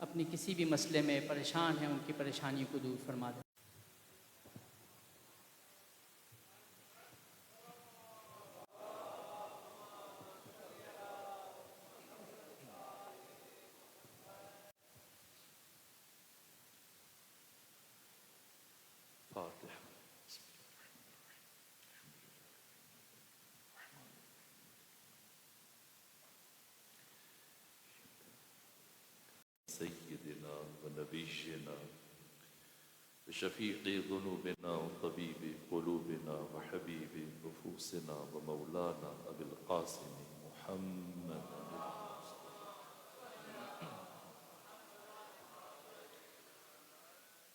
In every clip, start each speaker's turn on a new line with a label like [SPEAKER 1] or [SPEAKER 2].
[SPEAKER 1] اپنی کسی بھی مسئلے میں پریشان ہیں ان کی پریشانی کو دور فرما دیں۔
[SPEAKER 2] سيدنا ونبينا وشفيع ذنوبنا وطبيب قلوبنا وحبيب نفوسنا ومولانا أبي القاسم محمد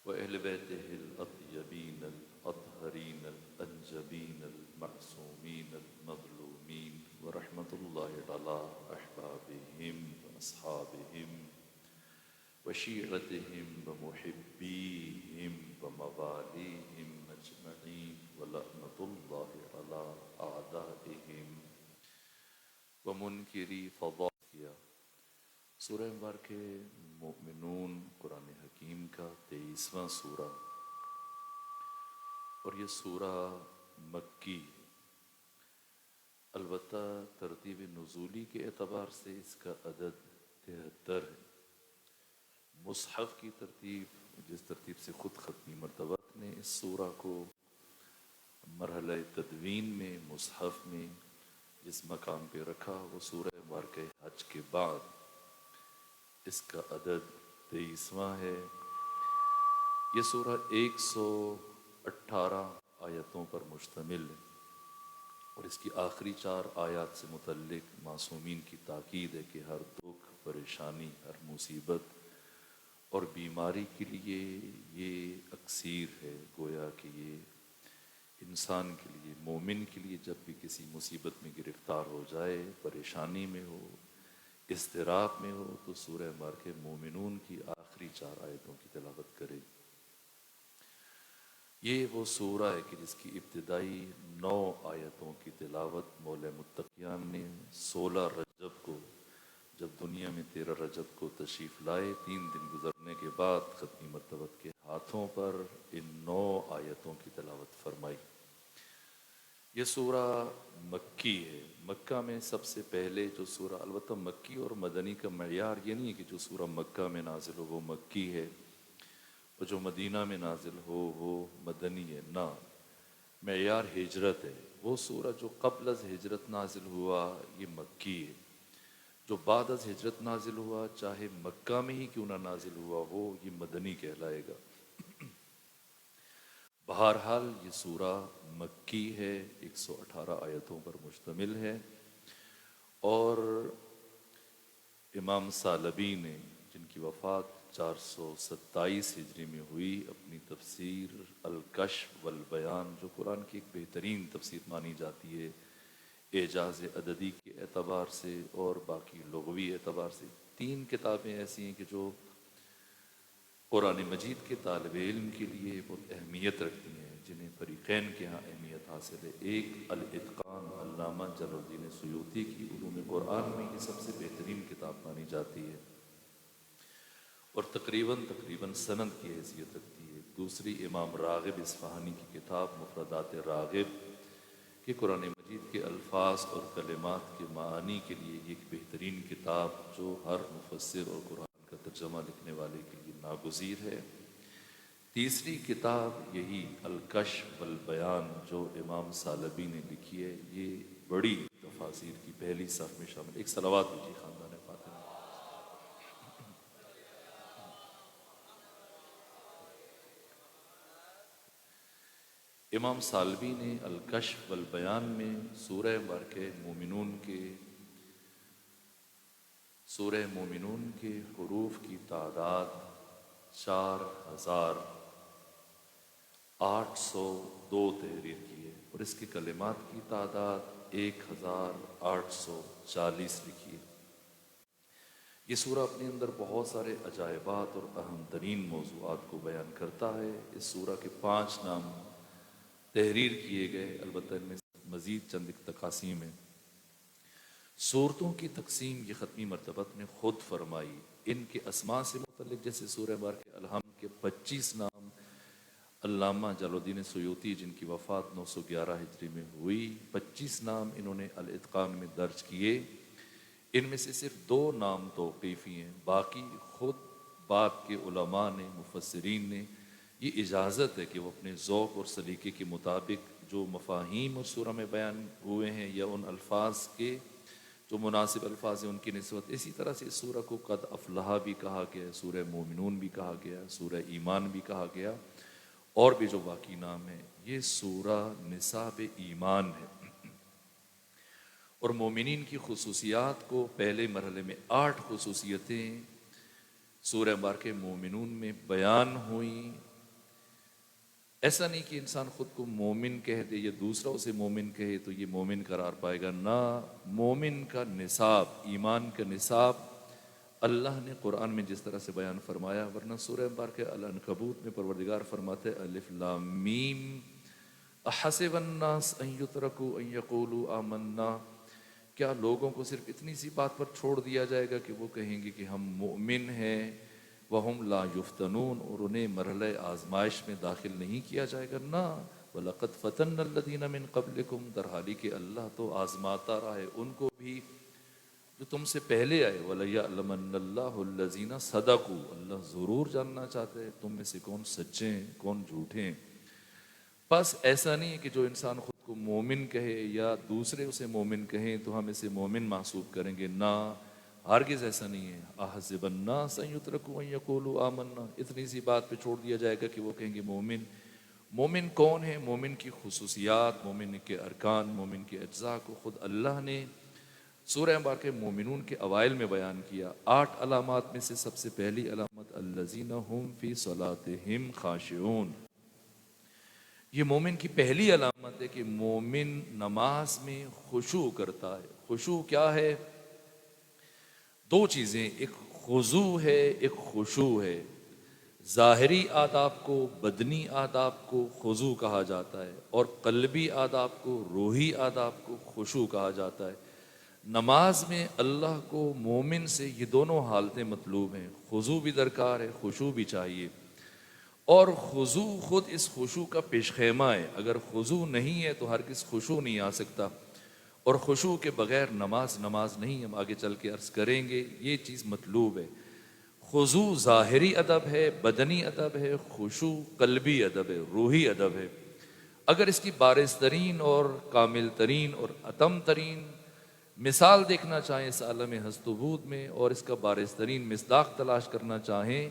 [SPEAKER 2] وأهل بيته الأطيبين الأطهرين الأنجبين المعصومين المظلومين ورحمة الله على أحبابهم وأصحابهم وشيعتهم ومحبيهم ومواليهم أجمعين ولعنة الله على أعدائهم ومنكري فضائها۔ سورہ مبارک مومنون قرآن حکیم کا 23واں سورہ، اور یہ سورہ مکی، البتہ ترتیب نزولی کے اعتبار سے اس کا عدد 73 ہے۔ مصحف کی ترتیب، جس ترتیب سے خود ختمی مرتبہ نے اس سورہ کو مرحلہ تدوین میں مصحف میں جس مقام پہ رکھا، وہ سورہ مبارکہ حج کے بعد اس کا عدد 23واں ہے۔ یہ سورہ 118 آیتوں پر مشتمل ہے، اور اس کی آخری 4 آیات سے متعلق معصومین کی تاکید ہے کہ ہر دکھ، پریشانی، ہر مصیبت اور بیماری کے لیے یہ اکسیر ہے، گویا کہ یہ انسان کے لیے، مومن کے لیے جب بھی کسی مصیبت میں گرفتار ہو جائے، پریشانی میں ہو، اضطراب میں ہو، تو سورہ مبارکہ مومنون کی آخری 4 آیتوں کی تلاوت کرے۔ یہ وہ سورہ ہے کہ جس کی ابتدائی 9 آیتوں کی تلاوت مولا متقیان نے 16 رجب کو، جب دنیا میں 13 رجب کو تشریف لائے، 3 دن گزرنے کے بعد ختمی مرتبہ کے ہاتھوں پر ان 9 آیتوں کی تلاوت فرمائی۔ یہ سورہ مکی ہے۔ مکہ میں سب سے پہلے جو سورہ، البتہ مکی اور مدنی کا معیار یہ نہیں ہے کہ جو سورہ مکہ میں نازل ہو وہ مکی ہے اور جو مدینہ میں نازل ہو وہ مدنی ہے، نہ، معیار ہجرت ہے۔ وہ سورہ جو قبل از ہجرت نازل ہوا یہ مکی ہے، جو بعد از ہجرت نازل ہوا چاہے مکہ میں ہی کیوں نہ نازل ہوا وہ یہ مدنی کہلائے گا۔ بہرحال یہ سورہ مکی ہے، 118 آیتوں پر مشتمل ہے، اور امام ثعلبی نے، جن کی وفات 427 ہجری میں ہوئی، اپنی تفسیر الکشف والبیان، جو قرآن کی ایک بہترین تفسیر مانی جاتی ہے اعجاز عددی کے اعتبار سے اور باقی لغوی اعتبار سے، 3 کتابیں ایسی ہیں کہ جو قرآن مجید کے طالب علم کے لیے بہت اہمیت رکھتی ہیں، جنہیں فریقین کے ہاں اہمیت حاصل ہے۔ ایک الاتقان، علامہ جلال الدین سیوطی کی علوم قرآن میں یہ سب سے بہترین کتاب مانی جاتی ہے اور تقریباً سند کی حیثیت رکھتی ہے۔ دوسری امام راغب اصفہانی کی کتاب مفردات راغب، کہ قرآن مجید کے الفاظ اور کلمات کے معانی کے لیے یہ ایک بہترین کتاب جو ہر مفسر اور قرآن کا ترجمہ لکھنے والے کے لیے ناگزیر ہے۔ تیسری کتاب یہی الکشف والبیان جو امام ثعلبی نے لکھی ہے، یہ بڑی تفاسیر کی پہلی صف میں شامل۔ ایک صلوات ہوجی خاندان فاطمہ۔ امام ثعلبی نے الکشف والبیان میں سورہ مبارکہ مومنون کے حروف کی تعداد 4802 تحریر کی ہے، اور اس کے کلمات کی تعداد 1840 لکھی ہے۔ یہ سورہ اپنے اندر بہت سارے عجائبات اور اہم ترین موضوعات کو بیان کرتا ہے۔ اس سورہ کے 5 نام تحریر کیے گئے، البتہ ان میں مزید چند ایک تقاسیم ہیں۔ صورتوں کی تقسیم یہ ختمی مرتبہ نے خود فرمائی، ان کے اسماء سے متعلق جیسے سورہ بارکہ الحمد کے 25 نام علامہ جلال الدین سیوطی جن کی وفات 911 ہجری میں ہوئی، 25 نام انہوں نے الاتقان میں درج کیے، ان میں سے صرف 2 نام توقیفی ہیں، باقی خود بعد کے علماء نے، مفسرین نے یہ اجازت ہے کہ وہ اپنے ذوق اور سلیقے کے مطابق جو مفاہیم اور سورہ میں بیان ہوئے ہیں یا ان الفاظ کے جو مناسب الفاظ ہیں ان کی نسبت، اسی طرح سے اس سورہ کو قد افلح بھی کہا گیا ہے، سورہ مومنون بھی کہا گیا ہے، سورہ ایمان بھی کہا گیا، اور بھی جو باقی نام ہیں، یہ سورہ نصاب ایمان ہے۔ اور مومنین کی خصوصیات کو پہلے مرحلے میں 8 خصوصیتیں سورہ مبارکہ مومنون میں بیان ہوئیں۔ ایسا نہیں کہ انسان خود کو مومن کہہ دے یا دوسرا اسے مومن کہے تو یہ مومن قرار پائے گا، نہ، مومن کا نصاب، ایمان کا نصاب اللہ نے قرآن میں جس طرح سے بیان فرمایا، ورنہ سورہ مبارکہ العنکبوت میں پروردگار فرماتے الف لام میم احسب الناس ان یترکوا ان یقولوا آمنا، کیا لوگوں کو صرف اتنی سی بات پر چھوڑ دیا جائے گا کہ وہ کہیں گے کہ ہم مؤمن ہیں، وَهُمْ لَا يُفْتَنُونَ، اور انہیں مرحلہ آزمائش میں داخل نہیں کیا جائے گا، نہ، وَلَقَدْ فَتَنَّ الَّذِينَ مِن قَبْلِكُمْ، در حالی کہ اللہ تو آزماتا رہا ہے ان کو بھی جو تم سے پہلے آئے، وَلَيَعْلَمَنَّ اللَّهُ الَّذِينَ صَدَقُوا، اللہ ضرور جاننا چاہتے ہیں تم میں سے کون سچے ہیں کون جھوٹے ہیں۔ بس ایسا نہیں ہے کہ جو انسان خود کو مومن کہے یا دوسرے اسے مومن کہیں تو ہم اسے مومن محسوب کریں گے، نہ، ہرگز ایسا نہیں ہے۔ احسب الناس ان یترکوا ان یقولوا آمنا، اتنی سی بات پہ چھوڑ دیا جائے گا کہ وہ کہیں گے مومن۔ مومن کون ہے؟ مومن کی خصوصیات، مومن کے ارکان، مومن کے اجزاء کو خود اللہ نے سورہ مبارکہ مومنون کے اوائل میں بیان کیا۔ 8 علامات میں سے سب سے پہلی علامت الذین هم فی صلاتہم خاشعون، یہ مومن کی پہلی علامت ہے کہ مومن نماز میں خشوع کرتا ہے۔ خشوع کیا ہے؟ 2 چیزیں، ایک خضوع ہے ایک خشوع ہے۔ ظاہری آداب کو، بدنی آداب کو خضوع کہا جاتا ہے، اور قلبی آداب کو، روحی آداب کو خشوع کہا جاتا ہے۔ نماز میں اللہ کو مومن سے یہ دونوں حالتیں مطلوب ہیں، خضوع بھی درکار ہے، خشوع بھی چاہیے، اور خضوع خود اس خشوع کا پیش خیمہ ہے۔ اگر خضوع نہیں ہے تو ہرگز خشوع نہیں آ سکتا، اور خشوع کے بغیر نماز نہیں، ہم آگے چل کے عرض کریں گے، یہ چیز مطلوب ہے۔ خضوع ظاہری ادب ہے، بدنی ادب ہے، خشوع قلبی ادب ہے، روحی ادب ہے۔ اگر اس کی بارز ترین اور کامل ترین اور اتم ترین مثال دیکھنا چاہیں اس عالم ہست و بود میں، اور اس کا بارز ترین مصداق تلاش کرنا چاہیں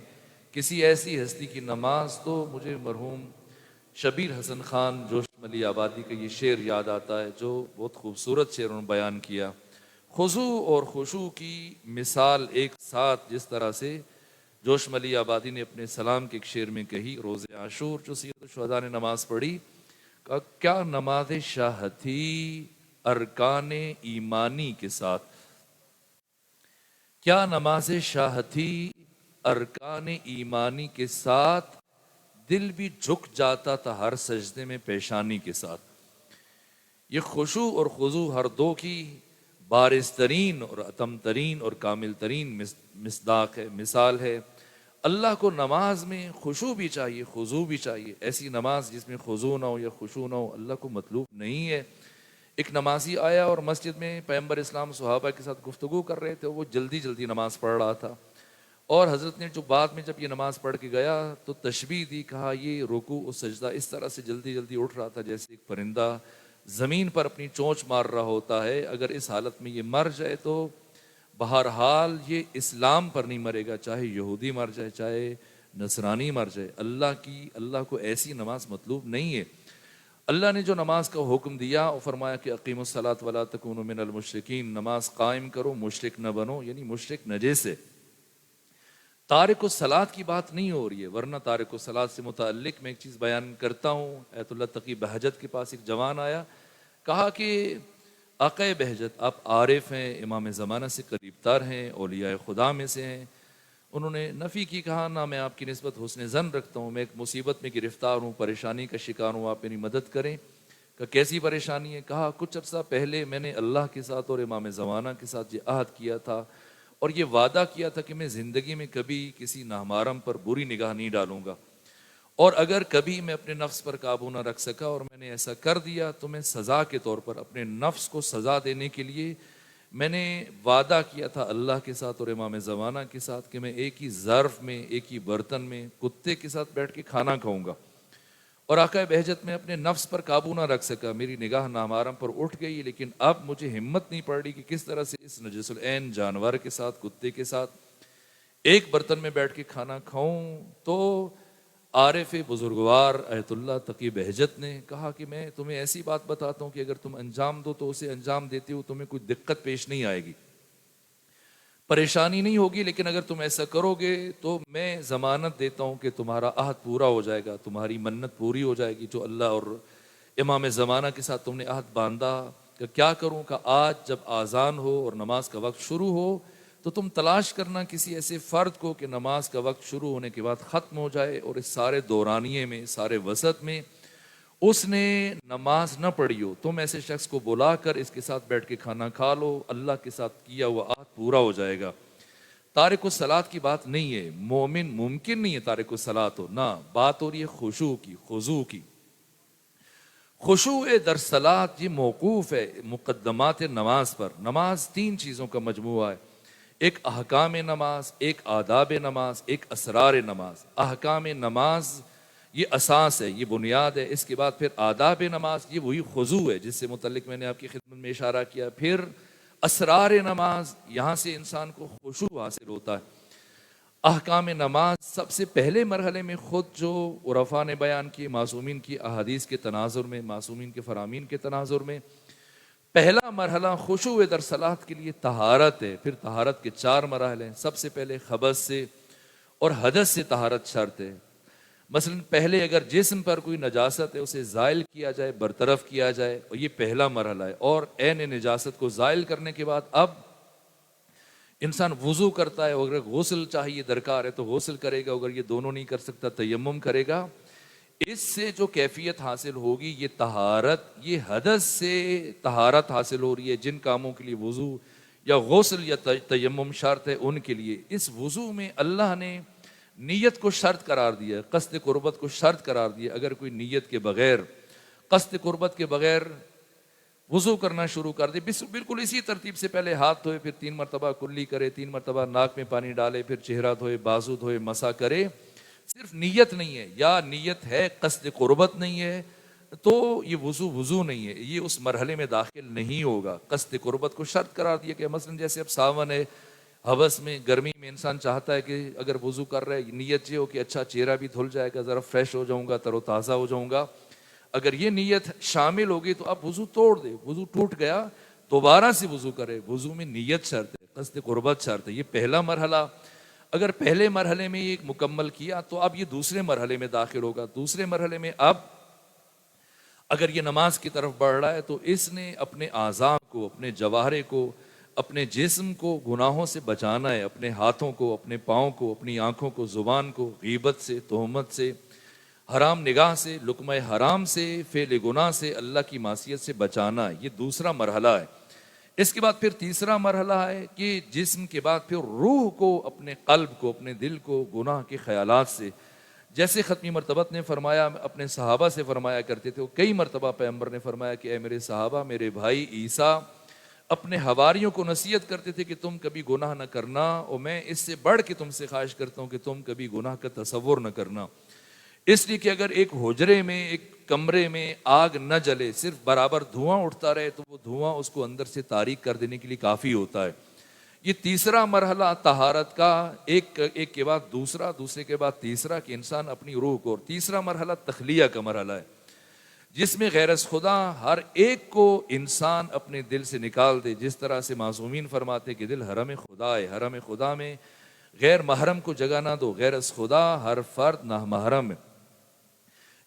[SPEAKER 2] کسی ایسی ہستی کی نماز، تو مجھے مرحوم شبیر حسن خان جوشم علی آبادی کا یہ شعر یاد آتا ہے جو بہت خوبصورت شعر انہوں نے بیان کیا۔ خضوع اور خشوع کی مثال ایک ساتھ جس طرح سے جوشم علی آبادی نے اپنے سلام کے ایک شعر میں کہی، روز عاشور جو سید الشہداء نے نماز پڑھی، کہا کیا نماز شاہ تھی ارکان ایمانی کے ساتھ، کیا نماز شاہ تھی ارکان ایمانی کے ساتھ، دل بھی جھک جاتا تھا ہر سجدے میں پیشانی کے ساتھ۔ یہ خشوع اور خضوع ہر دو کی بارز ترین اور اتم ترین اور کامل ترین مصداق ہے، مثال ہے۔ اللہ کو نماز میں خشوع بھی چاہیے، خضوع بھی چاہیے۔ ایسی نماز جس میں خضوع نہ ہو یا خشوع نہ ہو اللہ کو مطلوب نہیں ہے۔ ایک نمازی آیا اور مسجد میں پیغمبر اسلام صحابہ کے ساتھ گفتگو کر رہے تھے، وہ جلدی نماز پڑھ رہا تھا، اور حضرت نے جو بعد میں جب یہ نماز پڑھ کے گیا تو تشبیہ دی، کہا یہ رکوع و سجدہ اس طرح سے جلدی اٹھ رہا تھا جیسے ایک پرندہ زمین پر اپنی چونچ مار رہا ہوتا ہے۔ اگر اس حالت میں یہ مر جائے تو بہرحال یہ اسلام پر نہیں مرے گا، چاہے یہودی مر جائے چاہے نصرانی مر جائے۔ اللہ کو ایسی نماز مطلوب نہیں ہے۔ اللہ نے جو نماز کا حکم دیا اور فرمایا کہ اقیموا الصلاۃ ولا تکونوا من المشرکین، نماز قائم کرو مشرک نہ بنو، یعنی مشرک نجس ہے۔ تارک الصلاۃ کی بات نہیں ہو رہی ہے، ورنہ تارک الصلاۃ سے متعلق میں ایک چیز بیان کرتا ہوں۔ ایت اللہ تقی بہجت کے پاس ایک جوان آیا، کہا کہ آقا بہجت آپ عارف ہیں، امام زمانہ سے قریب تر ہیں، اولیاء خدا میں سے ہیں۔ انہوں نے نفی کی، کہا نہ میں آپ کی نسبت حسن ظن رکھتا ہوں، میں ایک مصیبت میں گرفتار ہوں، پریشانی کا شکار ہوں، آپ میری مدد کریں۔ کہ کیسی پریشانی ہے؟ کہا کچھ عرصہ پہلے میں نے اللہ کے ساتھ اور امام زمانہ کے ساتھ یہ عہد کیا تھا، اور یہ وعدہ کیا تھا کہ میں زندگی میں کبھی کسی نامحرم پر بری نگاہ نہیں ڈالوں گا، اور اگر کبھی میں اپنے نفس پر قابو نہ رکھ سکا اور میں نے ایسا کر دیا تو میں سزا کے طور پر اپنے نفس کو سزا دینے کے لیے میں نے وعدہ کیا تھا اللہ کے ساتھ اور امام زمانہ کے ساتھ کہ میں ایک ہی ظرف میں، ایک ہی برتن میں کتے کے ساتھ بیٹھ کے کھانا کھاؤں گا۔ اور آقا بہجت میں اپنے نفس پر قابو نہ رکھ سکا، میری نگاہ نامحرم پر اٹھ گئی، لیکن اب مجھے ہمت نہیں پڑ رہی کہ کس طرح سے اس نجس العین جانور کے ساتھ، کتے کے ساتھ ایک برتن میں بیٹھ کے کھانا کھاؤں۔ تو عارف بزرگوار ایت اللہ تقی بہجت نے کہا کہ میں تمہیں ایسی بات بتاتا ہوں کہ اگر تم انجام دو تو اسے انجام دیتے ہو تمہیں کوئی دقت پیش نہیں آئے گی، پریشانی نہیں ہوگی، لیکن اگر تم ایسا کرو گے تو میں ضمانت دیتا ہوں کہ تمہارا عہد پورا ہو جائے گا، تمہاری منت پوری ہو جائے گی جو اللہ اور امام زمانہ کے ساتھ تم نے عہد باندھا۔ کہ کیا کروں؟ کہ آج جب آذان ہو اور نماز کا وقت شروع ہو تو تم تلاش کرنا کسی ایسے فرد کو کہ نماز کا وقت شروع ہونے کے بعد ختم ہو جائے اور اس سارے دورانیے میں، سارے وسط میں اس نے نماز نہ پڑھی ہو، تم ایسے شخص کو بلا کر اس کے ساتھ بیٹھ کے کھانا کھا لو، اللہ کے ساتھ کیا ہوا عہد پورا ہو جائے گا۔ تارک الصلاۃ کی بات نہیں ہے، مومن ممکن نہیں ہے تارک الصلاۃ ہو، نہ بات ہو رہی ہے خشوع کی، خضوع کی۔ خشوع در صلاۃ یہ موقوف ہے مقدمات نماز پر۔ نماز تین چیزوں کا مجموعہ ہے، ایک احکام نماز، ایک آداب نماز، ایک اسرار نماز۔ احکام نماز یہ اساس ہے، یہ بنیاد ہے، اس کے بعد پھر آداب نماز، یہ وہی خضوع ہے جس سے متعلق میں نے آپ کی خدمت میں اشارہ کیا، پھر اسرار نماز، یہاں سے انسان کو خشوع حاصل ہوتا ہے۔ احکام نماز سب سے پہلے مرحلے میں خود جو عرفاء نے بیان کی، معصومین کی احادیث کے تناظر میں، معصومین کے فرامین کے تناظر میں، پہلا مرحلہ خشوع در صلاۃ کے لیے طہارت ہے۔ پھر طہارت کے چار مراحل ہیں، سب سے پہلے خبث سے اور حدث سے طہارت شرط ہے۔ مثلا پہلے اگر جسم پر کوئی نجاست ہے اسے زائل کیا جائے، برطرف کیا جائے، اور یہ پہلا مرحلہ ہے، اور عین نجاست کو زائل کرنے کے بعد اب انسان وضو کرتا ہے، اگر غسل چاہیے درکار ہے تو غسل کرے گا، اگر یہ دونوں نہیں کر سکتا تیمم کرے گا۔ اس سے جو کیفیت حاصل ہوگی یہ طہارت، یہ حدث سے طہارت حاصل ہو رہی ہے۔ جن کاموں کے لیے وضو یا غسل یا تیمم شرط ہے ان کے لیے اس وضو میں اللہ نے نیت کو شرط قرار دیا ہے، قصد قربت کو شرط قرار دیا۔ اگر کوئی نیت کے بغیر، قصد قربت کے بغیر وضو کرنا شروع کر دے، بالکل اسی ترتیب سے پہلے ہاتھ دھوئے، پھر 3 مرتبہ کلی کرے، 3 مرتبہ ناک میں پانی ڈالے، پھر چہرہ دھوئے، بازو دھوئے، مسح کرے، صرف نیت نہیں ہے، یا نیت ہے قصد قربت نہیں ہے تو یہ وضو نہیں ہے، یہ اس مرحلے میں داخل نہیں ہوگا۔ قصد قربت کو شرط قرار دیا کہ مثلا جیسے اب ساون ہے، ہوس میں، گرمی میں انسان چاہتا ہے کہ اگر وضو کر رہا ہے نیت یہ ہو کہ اچھا چہرہ بھی دھل جائے گا، ذرا فریش ہو جاؤں گا، تر و تازہ ہو جاؤں گا۔ اگر یہ نیت شامل ہوگی تو اب وضو توڑ دے، وضو ٹوٹ گیا دوبارہ سے وضو کرے۔ وضو میں نیت شرط ہے، قصد قربت شرط ہے، یہ پہلا مرحلہ۔ اگر پہلے مرحلے میں یہ مکمل کیا تو اب یہ دوسرے مرحلے میں داخل ہوگا۔ دوسرے مرحلے میں اب اگر یہ نماز کی طرف بڑھ رہا ہے تو اس نے اپنے اعضاء کو، اپنے جوارے کو، اپنے جسم کو گناہوں سے بچانا ہے، اپنے ہاتھوں کو، اپنے پاؤں کو، اپنی آنکھوں کو، زبان کو غیبت سے، تہمت سے، حرام نگاہ سے، لقمہ حرام سے، فعل گناہ سے، اللہ کی معصیت سے بچانا ہے۔ یہ دوسرا مرحلہ ہے۔ اس کے بعد پھر تیسرا مرحلہ ہے کہ جسم کے بعد پھر روح کو، اپنے قلب کو، اپنے دل کو گناہ کے خیالات سے، جیسے ختمی مرتبت نے فرمایا، اپنے صحابہ سے فرمایا کرتے تھے، کئی مرتبہ پیغمبر نے فرمایا کہ اے میرے صحابہ، میرے بھائی عیسیٰ اپنے حواریوں کو نصیحت کرتے تھے کہ تم کبھی گناہ نہ کرنا، اور میں اس سے بڑھ کے تم سے خواہش کرتا ہوں کہ تم کبھی گناہ کا تصور نہ کرنا۔ اس لیے کہ اگر ایک حجرے میں، ایک کمرے میں آگ نہ جلے، صرف برابر دھواں اٹھتا رہے تو وہ دھواں اس کو اندر سے تاریک کر دینے کے لیے کافی ہوتا ہے۔ یہ تیسرا مرحلہ طہارت کا، ایک کے بعد دوسرا، دوسرے کے بعد تیسرا، کہ انسان اپنی روح کو، اور تیسرا مرحلہ تخلیہ کا مرحلہ ہے جس میں غیر از خدا ہر ایک کو انسان اپنے دل سے نکال دے۔ جس طرح سے معصومین فرماتے کہ دل حرم خدا ہے، حرم خدا میں غیر محرم کو جگہ نہ دو، غیر از خدا ہر فرد نامحرم ہے۔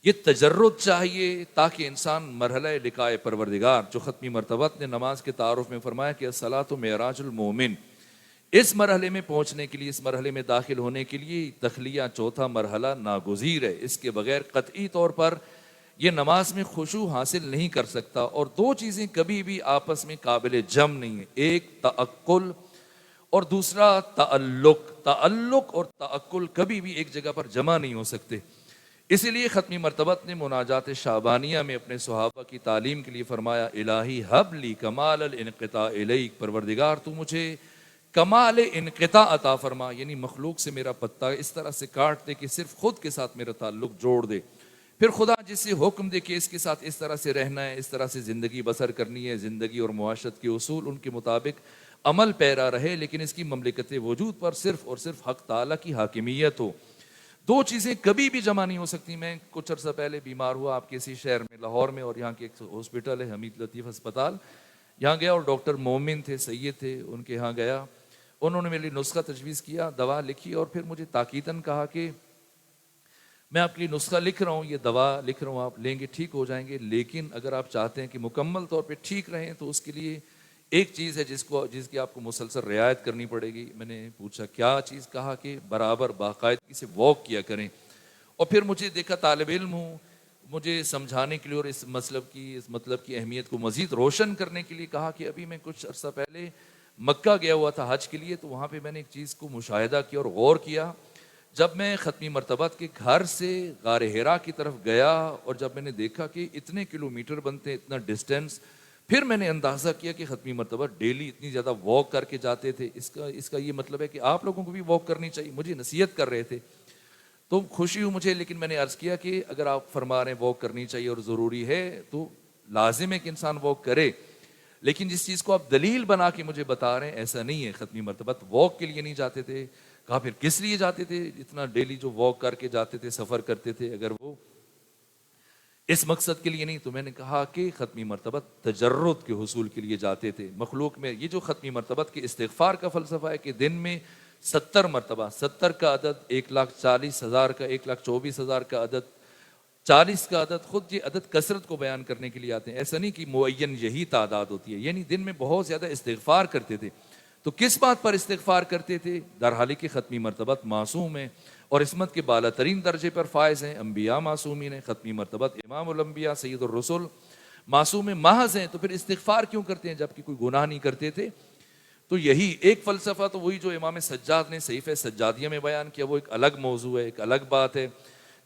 [SPEAKER 2] یہ تجرد چاہیے تاکہ انسان مرحلہ لقائے پروردگار، جو ختمی مرتبت نے نماز کے تعارف میں فرمایا کہ الصلاۃ معراج المومن، اس مرحلے میں پہنچنے کے لیے، اس مرحلے میں داخل ہونے کے لیے تخلیہ چوتھا مرحلہ ناگزیر ہے۔ اس کے بغیر قطعی طور پر یہ نماز میں خشوع حاصل نہیں کر سکتا۔ اور دو چیزیں کبھی بھی آپس میں قابل جم نہیں ہیں، ایک تعقل اور دوسرا تعلق اور تعقل کبھی بھی ایک جگہ پر جمع نہیں ہو سکتے. اسی لیے ختمی مرتبت نے مناجات شعبانیہ میں اپنے صحابہ کی تعلیم کے لیے فرمایا الہی حب لی کمال الانقطاع الیک، پروردگار تو مجھے کمال انقطاع عطا فرما، یعنی مخلوق سے میرا پتہ اس طرح سے کاٹ دے کہ صرف خود کے ساتھ میرا تعلق جوڑ دے. پھر خدا جسے حکم دے کہ اس کے ساتھ اس طرح سے رہنا ہے، اس طرح سے زندگی بسر کرنی ہے، زندگی اور معاشرت کے اصول ان کے مطابق عمل پیرا رہے، لیکن اس کی مملکت وجود پر صرف اور صرف حق تعالیٰ کی حاکمیت ہو. دو چیزیں کبھی بھی جمع نہیں ہو سکتی. میں کچھ عرصہ پہلے بیمار ہوا آپ کے اسی شہر میں لاہور میں، اور یہاں کے ایک ہاسپٹل ہے حمید لطیف ہسپتال، یہاں گیا اور ڈاکٹر مومن تھے، سید تھے، ان کے یہاں گیا. انہوں نے میرے لیے نسخہ تجویز کیا، دوا لکھی، اور پھر مجھے تاکیداً کہا کہ میں آپ کے لیے نسخہ لکھ رہا ہوں، یہ دوا لکھ رہا ہوں، آپ لیں گے ٹھیک ہو جائیں گے، لیکن اگر آپ چاہتے ہیں کہ مکمل طور پہ ٹھیک رہیں تو اس کے لیے ایک چیز ہے جس کی آپ کو مسلسل رعایت کرنی پڑے گی. میں نے پوچھا کیا چیز؟ کہا کہ برابر باقاعدگی سے واک کیا کریں. اور پھر مجھے دیکھا طالب علم ہوں، مجھے سمجھانے کے لیے اور اس مطلب کی اہمیت کو مزید روشن کرنے کے لیے کہا کہ ابھی میں کچھ عرصہ پہلے مکہ گیا ہوا تھا حج کے لیے، تو وہاں پہ میں نے ایک چیز کو مشاہدہ کیا اور غور کیا. جب میں ختمی مرتبت کے گھر سے غار حرا کی طرف گیا اور جب میں نے دیکھا کہ اتنے کلومیٹر بنتے ہیں، اتنا ڈسٹینس، پھر میں نے اندازہ کیا کہ ختمی مرتبہ ڈیلی اتنی زیادہ واک کر کے جاتے تھے. اس کا یہ مطلب ہے کہ آپ لوگوں کو بھی واک کرنی چاہیے. مجھے نصیحت کر رہے تھے تو خوشی ہوئی مجھے، لیکن میں نے عرض کیا کہ اگر آپ فرما رہے ہیں واک کرنی چاہیے اور ضروری ہے تو لازم ہے کہ انسان واک کرے، لیکن جس چیز کو آپ دلیل بنا کے مجھے بتا رہے ہیں ایسا نہیں ہے. ختمی مرتبت واک کے لیے نہیں جاتے تھے. کہا پھر کس لیے جاتے تھے؟ اتنا ڈیلی جو واک کر کے جاتے تھے، سفر کرتے تھے، اگر وہ اس مقصد کے لیے نہیں. تو میں نے کہا کہ ختمی مرتبت تجرد کے حصول کے لیے جاتے تھے. مخلوق میں یہ جو ختمی مرتبت کے استغفار کا فلسفہ ہے کہ دن میں 70 مرتبہ، 70 کا عدد 1,40,000 کا، 1,24,000 کا عدد، 40 کا عدد، خود یہ عدد کثرت کو بیان کرنے کے لیے آتے ہیں. ایسا نہیں کہ معین یہی تعداد ہوتی ہے، یعنی دن میں بہت زیادہ استغفار کرتے تھے. تو کس بات پر استغفار کرتے تھے؟ درحالی کی ختمی مرتبت معصوم ہے اور عصمت کے بالا ترین درجے پر فائز ہیں. انبیاء معصومین ہیں، ختمی مرتبت امام الانبیاء سید الرسل معصوم محض ہیں. تو پھر استغفار کیوں کرتے ہیں جبکہ کوئی گناہ نہیں کرتے تھے؟ تو یہی ایک فلسفہ تو وہی جو امام سجاد نے صحیفہ سجادیہ میں بیان کیا، وہ ایک الگ موضوع ہے، ایک الگ بات ہے.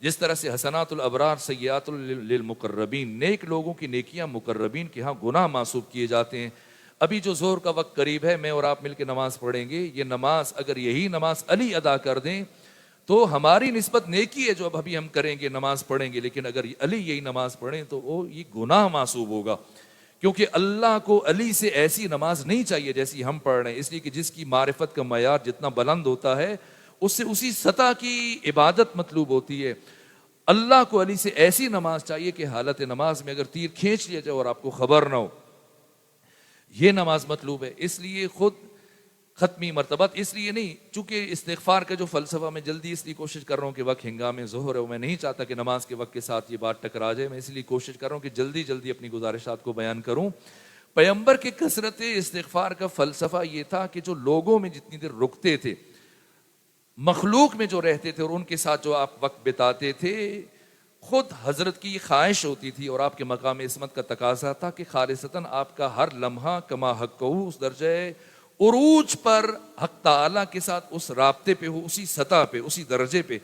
[SPEAKER 2] جس طرح سے حسنات الابرار سیئات للمقربین، نیک لوگوں کی نیکیاں مقربین کے ہاں گناہ معصوب کیے جاتے ہیں. ابھی جو ظہر کا وقت قریب ہے، میں اور آپ مل کے نماز پڑھیں گے. یہ نماز اگر یہی نماز علی ادا کر دیں تو ہماری نسبت نیکی ہے جو اب ابھی ہم کریں گے، نماز پڑھیں گے. لیکن اگر علی یہی نماز پڑھیں تو وہ یہ گناہ معصوب ہوگا، کیونکہ اللہ کو علی سے ایسی نماز نہیں چاہیے جیسی ہم پڑھ رہے ہیں. اس لیے کہ جس کی معرفت کا معیار جتنا بلند ہوتا ہے اس سے اسی سطح کی عبادت مطلوب ہوتی ہے. اللہ کو علی سے ایسی نماز چاہیے کہ حالت نماز میں اگر تیر کھینچ لیا جائے اور آپ کو خبر نہ ہو، یہ نماز مطلوب ہے. اس لیے خود ختمی مرتبت اس لیے نہیں، چونکہ استغفار کا جو فلسفہ میں جلدی اس لیے کوشش کر رہا ہوں کہ وقت ہنگام ظہر ہے، میں نہیں چاہتا کہ نماز کے وقت کے ساتھ یہ بات ٹکرا جائے. میں اس لیے کوشش کر رہا ہوں کہ جلدی جلدی اپنی گزارشات کو بیان کروں. پیغمبر کے کثرت استغفار کا فلسفہ یہ تھا کہ جو لوگوں میں جتنی دیر رکتے تھے، مخلوق میں جو رہتے تھے اور ان کے ساتھ جو آپ وقت بتاتے تھے، خود حضرت کی خواہش ہوتی تھی اور آپ کے مقام عصمت کا تقاضا تھا کہ خالصتاً آپ کا ہر لمحہ کما حق اس درجہ عروج پر حق تعالیٰ کے ساتھ اس رابطے پہ ہو، اسی سطح پہ، اسی درجے پہ،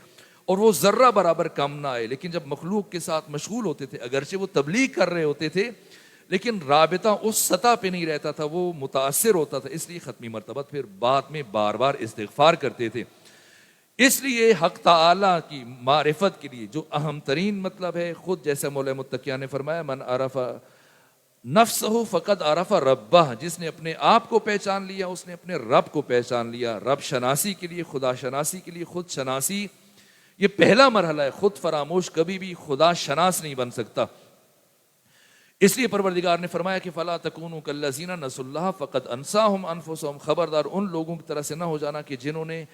[SPEAKER 2] اور وہ ذرہ برابر کم نہ آئے. لیکن جب مخلوق کے ساتھ مشغول ہوتے تھے، اگرچہ وہ تبلیغ کر رہے ہوتے تھے لیکن رابطہ اس سطح پہ نہیں رہتا تھا، وہ متاثر ہوتا تھا. اس لیے ختمی مرتبت پھر بعد میں بار بار استغفار کرتے تھے. اس لیے حق تعالیٰ کی معرفت کے لیے جو اہم ترین مطلب ہے، خود جیسا مولا متقیہ نے فرمایا، من عرف نفسہ فقد عرف ربہ، جس نے اپنے آپ کو پہچان لیا اس نے اپنے رب کو پہچان لیا. رب شناسی کے لیے، خدا شناسی کے لیے خود شناسی یہ پہلا مرحلہ ہے. خود فراموش کبھی بھی خدا شناس نہیں بن سکتا. اس لیے پروردگار نے فرمایا کہ فلا تکونوا کالذین نسوا اللہ فقد انساہم انفسہم، خبردار ان لوگوں کی طرح سے نہ ہو جانا کہ جنہوں نے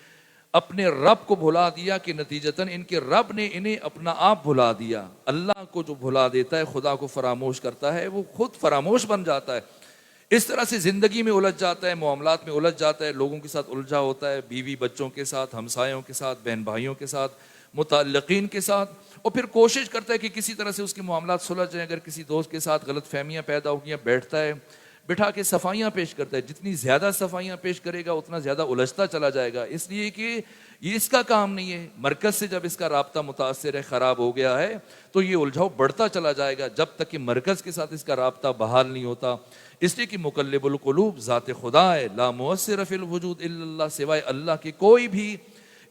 [SPEAKER 2] اپنے رب کو بھلا دیا کہ نتیجتاً ان کے رب نے انہیں اپنا آپ بھلا دیا. اللہ کو جو بھلا دیتا ہے، خدا کو فراموش کرتا ہے، وہ خود فراموش بن جاتا ہے. اس طرح سے زندگی میں الجھ جاتا ہے، معاملات میں الجھ جاتا ہے، لوگوں کے ساتھ الجھا ہوتا ہے، بیوی بچوں کے ساتھ، ہمسایوں کے ساتھ، بہن بھائیوں کے ساتھ، متعلقین کے ساتھ، اور پھر کوشش کرتا ہے کہ کسی طرح سے اس کے معاملات سلجھ جائیں. اگر کسی دوست کے ساتھ غلط فہمیاں پیدا ہو گیا، بیٹھتا ہے بٹھا کے صفائیاں پیش کرتا ہے. جتنی زیادہ صفائیاں پیش کرے گا اتنا زیادہ الجھتا چلا جائے گا, اس لیے کہ یہ اس کا کام نہیں ہے. مرکز سے جب اس کا رابطہ متاثر ہے, خراب ہو گیا ہے, تو یہ الجھاؤ بڑھتا چلا جائے گا جب تک کہ مرکز کے ساتھ اس کا رابطہ بحال نہیں ہوتا. اس لیے کہ مقلب القلوب ذات خدا ہے, لا مؤثر فی الوجود الا اللہ, سوائے اللہ کے کوئی بھی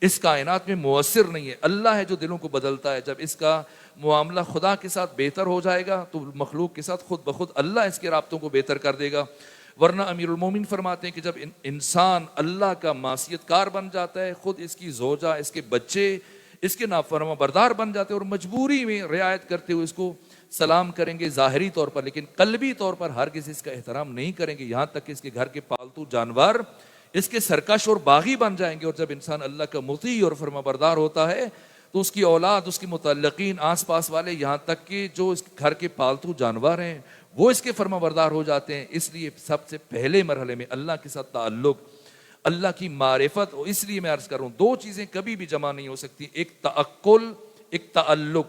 [SPEAKER 2] اس کائنات میں مؤثر نہیں ہے. اللہ ہے جو دلوں کو بدلتا ہے. جب اس کا معاملہ خدا کے ساتھ بہتر ہو جائے گا تو مخلوق کے ساتھ خود بخود اللہ اس کے رابطوں کو بہتر کر دے گا. ورنہ امیر المومن فرماتے ہیں کہ جب انسان اللہ کا معصیت کار بن جاتا ہے, خود اس کی زوجہ, اس کے بچے اس کے نافرما بردار بن جاتے ہیں, اور مجبوری میں رعایت کرتے ہوئے اس کو سلام کریں گے ظاہری طور پر, لیکن قلبی طور پر ہرگز اس کا احترام نہیں کریں گے, یہاں تک کہ اس کے گھر کے پالتو جانور اس کے سرکش اور باغی بن جائیں گے. اور جب انسان اللہ کا مطیع اور فرما بردار ہوتا ہے تو اس کی اولاد, اس کے متعلقین, آس پاس والے, یہاں تک کہ جو اس گھر کے پالتو جانور ہیں وہ اس کے فرما بردار ہو جاتے ہیں. اس لیے سب سے پہلے مرحلے میں اللہ کے ساتھ تعلق, اللہ کی معرفت. اس لیے میں عرض کر رہا ہوں دو چیزیں کبھی بھی جمع نہیں ہو سکتی, ایک تعقل, ایک تعلق.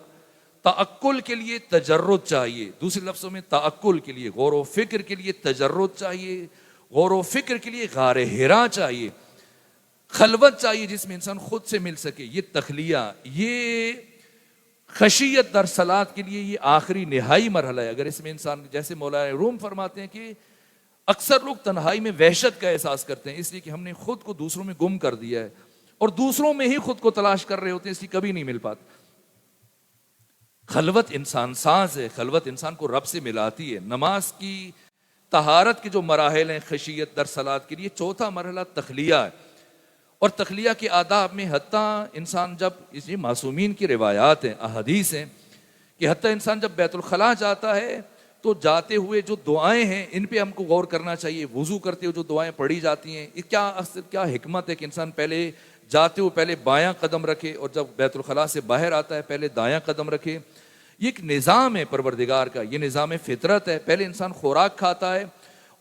[SPEAKER 2] تعقل کے لیے تجرد چاہیے, دوسرے لفظوں میں تعقل کے لیے غور و فکر کے لیے تجرد چاہیے, غور و فکر کے لیے غار حرا چاہیے, خلوت چاہیے جس میں انسان خود سے مل سکے. یہ تخلیہ, یہ خشیت در صلات کے لیے یہ آخری نہائی مرحلہ ہے. اگر اس میں انسان, جیسے مولانا روم فرماتے ہیں کہ اکثر لوگ تنہائی میں وحشت کا احساس کرتے ہیں, اس لیے کہ ہم نے خود کو دوسروں میں گم کر دیا ہے, اور دوسروں میں ہی خود کو تلاش کر رہے ہوتے ہیں, اس لیے کبھی نہیں مل پاتے. خلوت انسان ساز ہے, خلوت انسان کو رب سے ملاتی ہے. نماز کی طہارت کے جو مراحل ہیں خشیت در صلات کے لیے, چوتھا مرحلہ تخلیہ ہے. اور تخلیہ کے آداب میں حتیٰ انسان جب, اس معصومین کی روایات ہیں, احادیث ہیں, کہ حتیٰ انسان جب بیت الخلاء جاتا ہے تو جاتے ہوئے جو دعائیں ہیں ان پہ ہم کو غور کرنا چاہیے. وضو کرتے ہوئے جو دعائیں پڑھی جاتی ہیں, یہ کیا حکمت ہے کہ انسان پہلے جاتے ہوئے پہلے بایاں قدم رکھے, اور جب بیت الخلاء سے باہر آتا ہے پہلے دایاں قدم رکھے. یہ ایک نظام ہے پروردگار کا, یہ نظام فطرت ہے. پہلے انسان خوراک کھاتا ہے,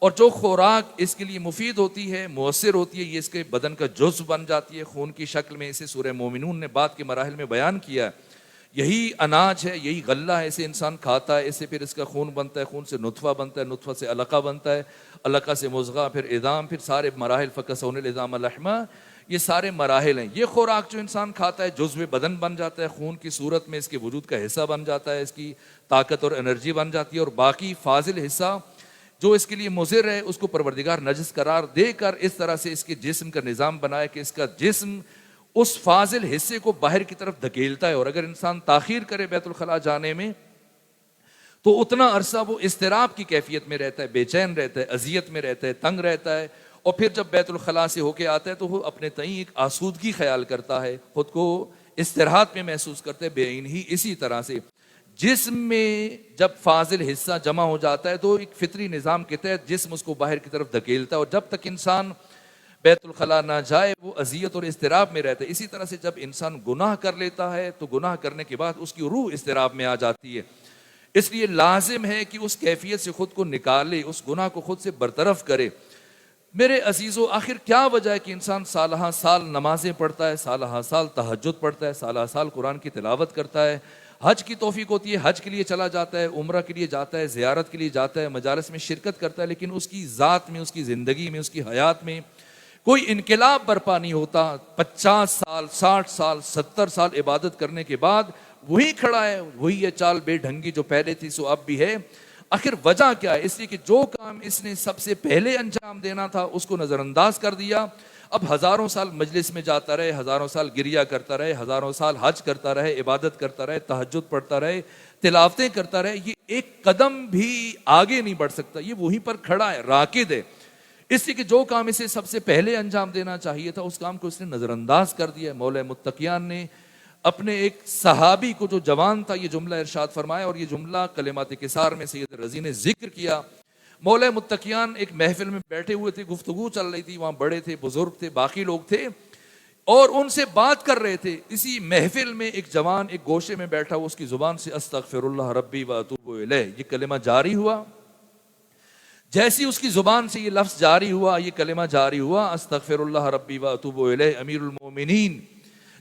[SPEAKER 2] اور جو خوراک اس کے لیے مفید ہوتی ہے, مؤثر ہوتی ہے, یہ اس کے بدن کا جزو بن جاتی ہے خون کی شکل میں. اسے سورہ مومنون نے بعد کے مراحل میں بیان کیا ہے. یہی اناج ہے, یہی غلہ ہے, اسے انسان کھاتا ہے, اس سے پھر اس کا خون بنتا ہے, خون سے نطفہ بنتا ہے, نطفہ سے علقہ بنتا ہے, علقہ سے مضغہ, پھر عظام, پھر سارے مراحل, فکسون العظام لحما, یہ سارے مراحل ہیں. یہ خوراک جو انسان کھاتا ہے جزو بدن بن جاتا ہے, خون کی صورت میں اس کے وجود کا حصہ بن جاتا ہے, اس کی طاقت اور انرجی بن جاتی ہے. اور باقی فاضل حصہ جو اس کے لیے مضر ہے اس کو پروردگار نجس قرار دے کر اس طرح سے اس کے جسم کا نظام بنائے کہ اس کا جسم اس فاضل حصے کو باہر کی طرف دھکیلتا ہے. اور اگر انسان تاخیر کرے بیت الخلاء جانے میں تو اتنا عرصہ وہ اضطراب کی کیفیت میں رہتا ہے, بے چین رہتا ہے, اذیت میں رہتا ہے, تنگ رہتا ہے. اور پھر جب بیت الخلاء سے ہو کے آتا ہے تو وہ اپنے تئیں ایک آسودگی خیال کرتا ہے, خود کو استراحت میں محسوس کرتا ہے. بے عین ہی اسی طرح سے جسم میں جب فاضل حصہ جمع ہو جاتا ہے تو ایک فطری نظام کے تحت جسم اس کو باہر کی طرف دھکیلتا ہے, اور جب تک انسان بیت الخلاء نہ جائے وہ اذیت اور اضطراب میں رہتا ہے. اسی طرح سے جب انسان گناہ کر لیتا ہے تو گناہ کرنے کے بعد اس کی روح اضطراب میں آ جاتی ہے. اس لیے لازم ہے کہ اس کیفیت سے خود کو نکالے, اس گناہ کو خود سے برطرف کرے. میرے عزیزو, آخر کیا وجہ ہے کہ انسان سالہ سال نمازیں پڑھتا ہے, سالہ سال تہجد پڑھتا ہے, سالہ سال قرآن کی تلاوت کرتا ہے, حج کی توفیق ہوتی ہے, حج کے لیے چلا جاتا ہے, عمرہ کے لیے جاتا ہے, زیارت کے لیے جاتا ہے, مجالس میں شرکت کرتا ہے, لیکن اس کی ذات میں, اس کی زندگی میں, اس کی حیات میں کوئی انقلاب برپا نہیں ہوتا. 50 سال 60 سال 70 سال عبادت کرنے کے بعد وہی کھڑا ہے, وہی ہے چال بے ڈھنگی جو پہلے تھی سو اب بھی ہے. آخر وجہ کیا ہے؟ اس لیے کہ جو کام اس نے سب سے پہلے انجام دینا تھا اس کو نظر انداز کر دیا. اب ہزاروں سال مجلس میں جاتا رہے, ہزاروں سال گریہ کرتا رہے, ہزاروں سال حج کرتا رہے, عبادت کرتا رہے, تہجد پڑھتا رہے, تلاوتیں کرتا رہے, یہ ایک قدم بھی آگے نہیں بڑھ سکتا. یہ وہیں پر کھڑا ہے, راکد ہے. اس لیے کہ جو کام اسے سب سے پہلے انجام دینا چاہیے تھا اس کام کو اس نے نظر انداز کر دیا. مولا متقیان نے اپنے ایک صحابی کو جو جوان تھا یہ جملہ ارشاد فرمایا, اور یہ جملہ کلمات کثار میں سید رضی نے ذکر کیا. مولا متقیان ایک محفل میں بیٹھے ہوئے تھے, گفتگو چل رہی تھی, وہاں بڑے تھے, بزرگ تھے, باقی لوگ تھے, اور ان سے بات کر رہے تھے. اسی محفل میں ایک جوان ایک گوشے میں بیٹھا ہوا, اس کی زبان سے استغفر اللہ ربی و اتوب الیہ یہ کلمہ جاری ہوا. جیسی اس کی زبان سے یہ لفظ جاری ہوا, یہ کلمہ جاری ہوا, استغفر اللہ ربی و اتوب الیہ, امیر المومنین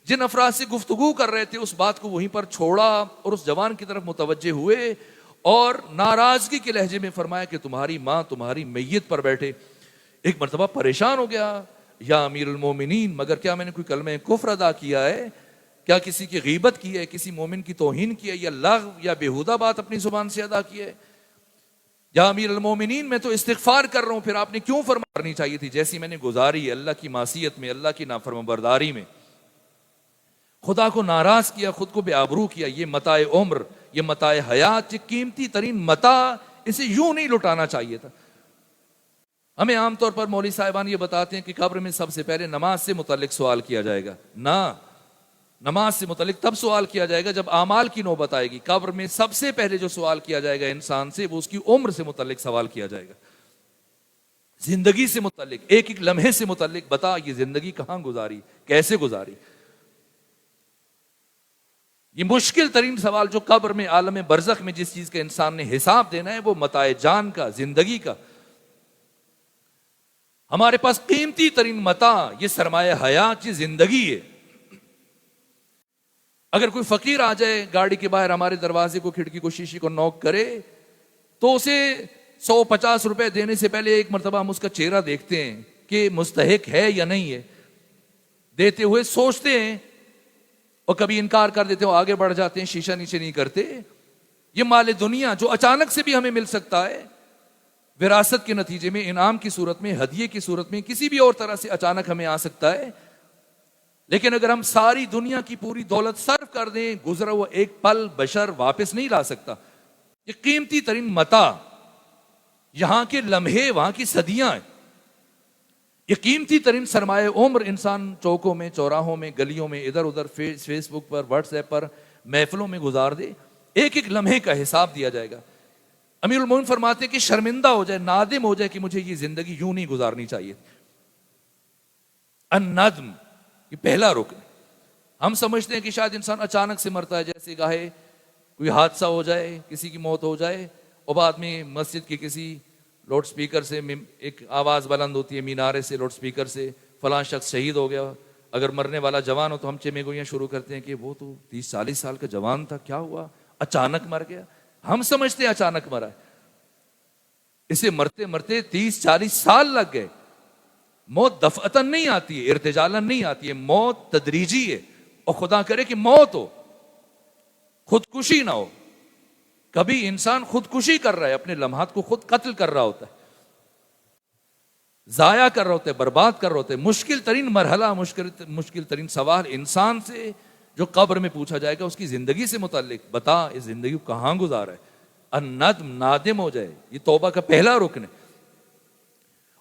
[SPEAKER 2] جن افراد سے گفتگو کر رہے تھے اس بات کو وہیں پر چھوڑا اور اس جوان کی طرف متوجہ ہوئے, اور ناراضگی کے لہجے میں فرمایا کہ تمہاری ماں تمہاری میت پر بیٹھے. ایک مرتبہ پریشان ہو گیا, یا امیر المومنین مگر کیا میں نے کوئی کلمہ کفر ادا کیا ہے؟ کیا کسی کی غیبت کی ہے, کسی مومن کی توہین کی ہے, یا لغو یا بیہودہ بات اپنی زبان سے ادا کی ہے؟ یا امیر المومنین میں تو استغفار کر رہا ہوں, پھر آپ نے کیوں فرمانی چاہیے تھی جیسی میں نے گزاری اللہ کی معصیت میں, اللہ کی نافرمانبرداری میں, خدا کو ناراض کیا, خود کو بے آبرو کیا. یہ متاع عمر, یہ متاع حیات, یہ قیمتی ترین متاع, اسے یوں نہیں لٹانا چاہیے تھا. ہمیں عام طور پر مولوی صاحبان یہ بتاتے ہیں کہ قبر میں سب سے پہلے نماز سے متعلق سوال کیا جائے گا. نہ, نماز سے متعلق تب سوال کیا جائے گا جب اعمال کی نوبت آئے گی. قبر میں سب سے پہلے جو سوال کیا جائے گا انسان سے, وہ اس کی عمر سے متعلق سوال کیا جائے گا, زندگی سے متعلق, ایک ایک لمحے سے متعلق. بتا یہ زندگی کہاں گزاری, کیسے گزاری. یہ مشکل ترین سوال جو قبر میں, عالم برزخ میں جس چیز کا انسان نے حساب دینا ہے, وہ متاع جان کا, زندگی کا. ہمارے پاس قیمتی ترین متاع یہ سرمایہ حیات, یہ زندگی ہے. اگر کوئی فقیر آ جائے گاڑی کے باہر, ہمارے دروازے کو, کھڑکی کو, شیشے کو نوک کرے, تو اسے 150 روپے دینے سے پہلے ایک مرتبہ ہم اس کا چہرہ دیکھتے ہیں کہ مستحق ہے یا نہیں ہے. دیتے ہوئے سوچتے ہیں اور کبھی انکار کر دیتے ہیں, آگے بڑھ جاتے ہیں, شیشہ نیچے نہیں کرتے. یہ مال دنیا جو اچانک سے بھی ہمیں مل سکتا ہے, وراثت کے نتیجے میں, انعام کی صورت میں, ہدیے کی صورت میں, کسی بھی اور طرح سے اچانک ہمیں آ سکتا ہے. لیکن اگر ہم ساری دنیا کی پوری دولت صرف کر دیں, گزرا ہوا ایک پل بشر واپس نہیں لا سکتا. یہ قیمتی ترین متاع, یہاں کے لمحے وہاں کی صدیاں ہیں. یہ قیمتی ترین سرمایہ عمر انسان چوکوں میں, چوراہوں میں, گلیوں میں, ادھر ادھر, فیس بک پر, واٹس ایپ پر, محفلوں میں گزار دے. ایک ایک لمحے کا حساب دیا جائے گا. امیر المومنین فرماتے کہ شرمندہ ہو جائے, نادم ہو جائے کہ مجھے یہ زندگی یوں نہیں گزارنی چاہیے. الندم, یہ پہلا رکن. ہم سمجھتے ہیں کہ شاید انسان اچانک سے مرتا ہے, جیسے گاہے کوئی حادثہ ہو جائے, کسی کی موت ہو جائے, اور بعد میں مسجد کے کسی لاؤڈ سپیکر سے ایک آواز بلند ہوتی ہے, مینارے سے, لاؤڈ سپیکر سے, فلاں شخص شہید ہو گیا. اگر مرنے والا جوان ہو تو ہم چیمے گوئیاں شروع کرتے ہیں کہ وہ تو 30-40 سال کا جوان تھا, کیا ہوا, اچانک مر گیا. ہم سمجھتے ہیں اچانک مرا ہے, اسے مرتے مرتے 30-40 سال لگ گئے. موت دفعتاً نہیں آتی ہے, ارتجالاً نہیں آتی ہے, موت تدریجی ہے. اور خدا کرے کہ موت ہو, خودکشی نہ ہو. کبھی انسان خودکشی کر رہا ہے, اپنے لمحات کو خود قتل کر رہا ہوتا ہے, ضائع کر رہا ہوتا ہے, برباد کر رہا ہوتا ہے. مشکل ترین مرحلہ, مشکل ترین سوال انسان سے جو قبر میں پوچھا جائے گا اس کی زندگی سے متعلق, بتا اس زندگی کو کہاں گزارا ہے. الندم, نادم ہو جائے, یہ توبہ کا پہلا رکن ہے.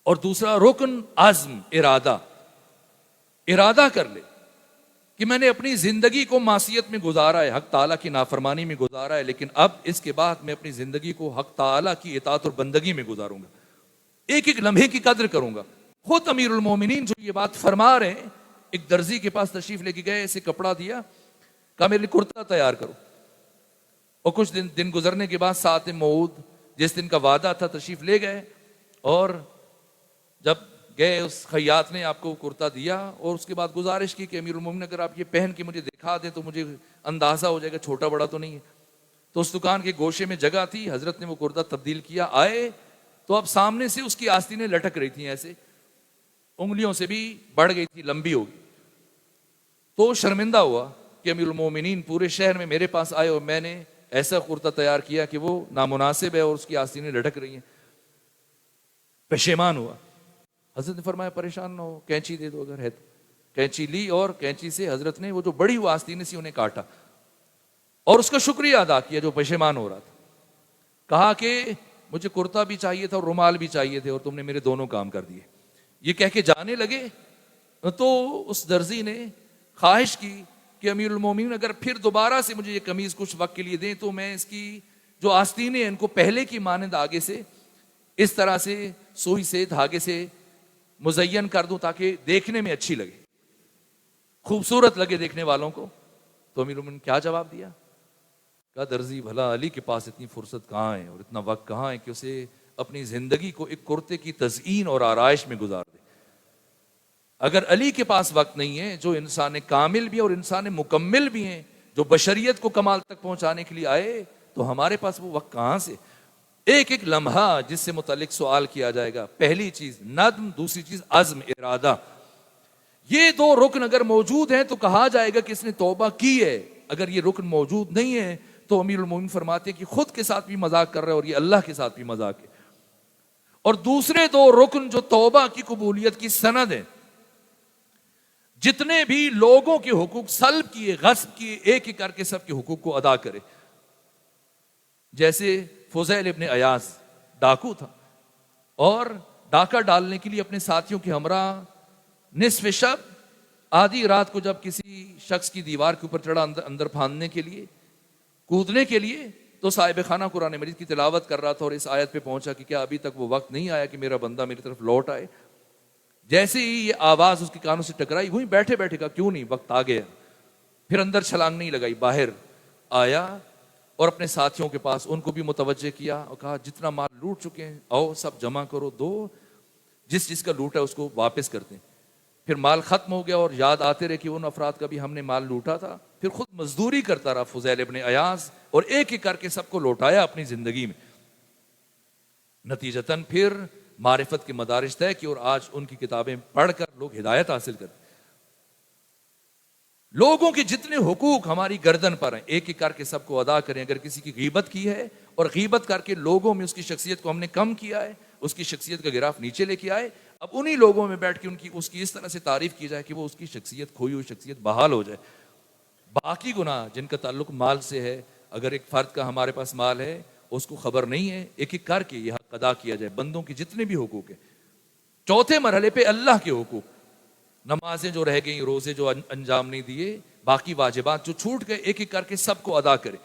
[SPEAKER 2] اور دوسرا رکن عزم, ارادہ. ارادہ کر لے کہ میں نے اپنی زندگی کو معصیت میں گزارا ہے, حق تعالیٰ کی نافرمانی میں گزارا ہے, لیکن اب اس کے بعد میں اپنی زندگی کو حق تعالیٰ کی اطاعت اور بندگی میں گزاروں گا, ایک ایک لمحے کی قدر کروں گا. خود امیر المومنین جو یہ بات فرما رہے ہیں, ایک درزی کے پاس تشریف لے کے گئے, اسے کپڑا دیا, کہا میرے لیے کرتا تیار کرو. اور کچھ دن گزرنے کے بعد ساعت موعود, جس دن کا وعدہ تھا, تشریف لے گئے. اور جب گئے اس خیاط نے آپ کو کرتا دیا, اور اس کے بعد گزارش کی کہ امیر المومنین اگر آپ یہ پہن کے مجھے دکھا دیں تو مجھے اندازہ ہو جائے گا چھوٹا بڑا تو نہیں ہے. تو اس دکان کے گوشے میں جگہ تھی, حضرت نے وہ کرتا تبدیل کیا. آئے تو اب سامنے سے اس کی آستینیں لٹک رہی تھیں, ایسے انگلیوں سے بھی بڑھ گئی تھی, لمبی ہو گئی. تو شرمندہ ہوا کہ امیر المومنین پورے شہر میں میرے پاس آئے اور میں نے ایسا کرتا تیار کیا کہ وہ نامناسب ہے اور اس کی آستینیں لٹک رہی ہیں. پشیمان ہوا. حضرت نے فرمایا پریشان نہ ہو, کینچی دے دو اگر ہے تو. کینچی لی اور کینچی سے حضرت نے وہ جو بڑی ہوئی آستینیں سی انہیں کاٹا, اور اس کا شکریہ ادا کیا جو پشیمان ہو رہا تھا. کہا کہ مجھے کرتا بھی چاہیے تھا اور رومال بھی چاہیے تھے, اور تم نے میرے دونوں کام کر دیے. یہ کہہ کے جانے لگے تو اس درزی نے خواہش کی کہ امیر المومنین اگر پھر دوبارہ سے مجھے یہ قمیض کچھ وقت کے لیے دیں تو میں اس کی جو آستینیں ان کو پہلے کی مانند آگے سے اس طرح سے سوئی سے, دھاگے سے مزین کر دوں تاکہ دیکھنے میں اچھی لگے, خوبصورت لگے دیکھنے والوں کو. تو امیر المومنین کیا جواب دیا؟ کہا درزی بھلا علی کے پاس اتنی فرصت کہاں ہے اور اتنا وقت کہاں ہے کہ اسے اپنی زندگی کو ایک کرتے کی تزئین اور آرائش میں گزار دے. اگر علی کے پاس وقت نہیں ہے, جو انسان کامل بھی اور انسان مکمل بھی ہیں, جو بشریت کو کمال تک پہنچانے کے لیے آئے, تو ہمارے پاس وہ وقت کہاں سے؟ ایک ایک لمحہ جس سے متعلق سوال کیا جائے گا. پہلی چیز ندم، دوسری چیز عزم، ارادہ. یہ دو رکن اگر موجود ہیں تو کہا جائے گا کہ اس نے توبہ کی ہے. اگر یہ رکن موجود نہیں ہے تو امیر المومنین فرماتے ہیں کہ خود کے ساتھ بھی مذاق کر رہا ہے اور یہ اللہ کے ساتھ بھی مذاق ہے. اور دوسرے دو رکن جو توبہ کی قبولیت کی سند ہے، جتنے بھی لوگوں کے حقوق سلب کیے، غصب کیے، ایک ایک کر کے سب کے حقوق کو ادا کرے. جیسے فضیل ابن عیاض ڈاکو تھا اور ڈاکہ ڈالنے کے لیے اپنے ساتھیوں کے ہمراہ نصف شب آدھی رات کو جب کسی شخص کی دیوار کے اوپر چڑھا اندر پھاندنے کے لیے، کودنے کے لیے، تو صاحب خانہ قرآن مجید کی تلاوت کر رہا تھا اور اس آیت پہ پہنچا کہ کیا ابھی تک وہ وقت نہیں آیا کہ میرا بندہ میری طرف لوٹ آئے. جیسے ہی یہ آواز اس کے کانوں سے ٹکرائی، وہیں بیٹھے بیٹھے کہا کیوں نہیں، وقت آ گیا. پھر اندر چھلانگ نہیں لگائی، باہر آیا اور اپنے ساتھیوں کے پاس ان کو بھی متوجہ کیا اور کہا جتنا مال لوٹ چکے ہیں آؤ سب جمع کرو، دو جس کا لوٹا ہے اس کو واپس کرتے ہیں. پھر مال ختم ہو گیا اور یاد آتے رہے کہ ان افراد کا بھی ہم نے مال لوٹا تھا. پھر خود مزدوری کرتا رہا فضیل ابن عیاض اور ایک ایک کر کے سب کو لوٹایا اپنی زندگی میں. نتیجتاً پھر معرفت کے مدارج طے کی اور آج ان کی کتابیں پڑھ کر لوگ ہدایت حاصل کرتے. لوگوں کے جتنے حقوق ہماری گردن پر ہیں ایک ایک کر کے سب کو ادا کریں. اگر کسی کی غیبت کی ہے اور غیبت کر کے لوگوں میں اس کی شخصیت کو ہم نے کم کیا ہے، اس کی شخصیت کا گراف نیچے لے کے آئے، اب انہی لوگوں میں بیٹھ کے اس کی اس طرح سے تعریف کی جائے کہ وہ اس کی شخصیت کھوئی ہوئی شخصیت بحال ہو جائے. باقی گناہ جن کا تعلق مال سے ہے، اگر ایک فرد کا ہمارے پاس مال ہے اس کو خبر نہیں ہے، ایک ایک کر کے یہ حق ادا کیا جائے. بندوں کے جتنے بھی حقوق ہیں. چوتھے مرحلے پہ اللہ کے حقوق، نمازیں جو رہ گئیں، روزے جو انجام نہیں دیے، باقی واجبات جو چھوٹ گئے، ایک ایک کر کے سب کو ادا کرے.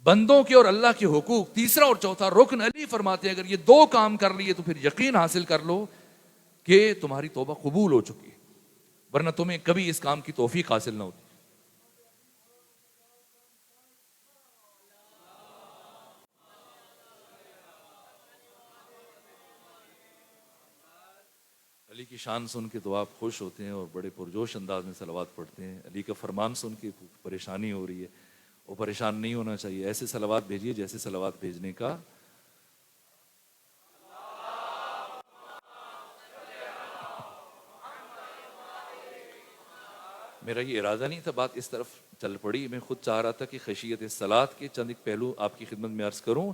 [SPEAKER 2] بندوں کے اور اللہ کے حقوق. تیسرا اور چوتھا رکن علی فرماتے ہیں اگر یہ دو کام کر لیے تو پھر یقین حاصل کر لو کہ تمہاری توبہ قبول ہو چکی ہے، ورنہ تمہیں کبھی اس کام کی توفیق حاصل نہ ہوتی. علی کی شان سن کے تو آپ خوش ہوتے ہیں اور بڑے پرجوش انداز میں صلوات پڑھتے ہیں. علی کا فرمان سن کے پریشانی ہو رہی ہے، وہ پریشان نہیں ہونا چاہیے. ایسے صلوات بھیجیے جیسے صلوات بھیجنے کا میرا یہ ارادہ نہیں تھا. بات اس طرف چل پڑی. میں خود چاہ رہا تھا کہ خشیت صلاۃ کے چند ایک پہلو آپ کی خدمت میں عرض کروں،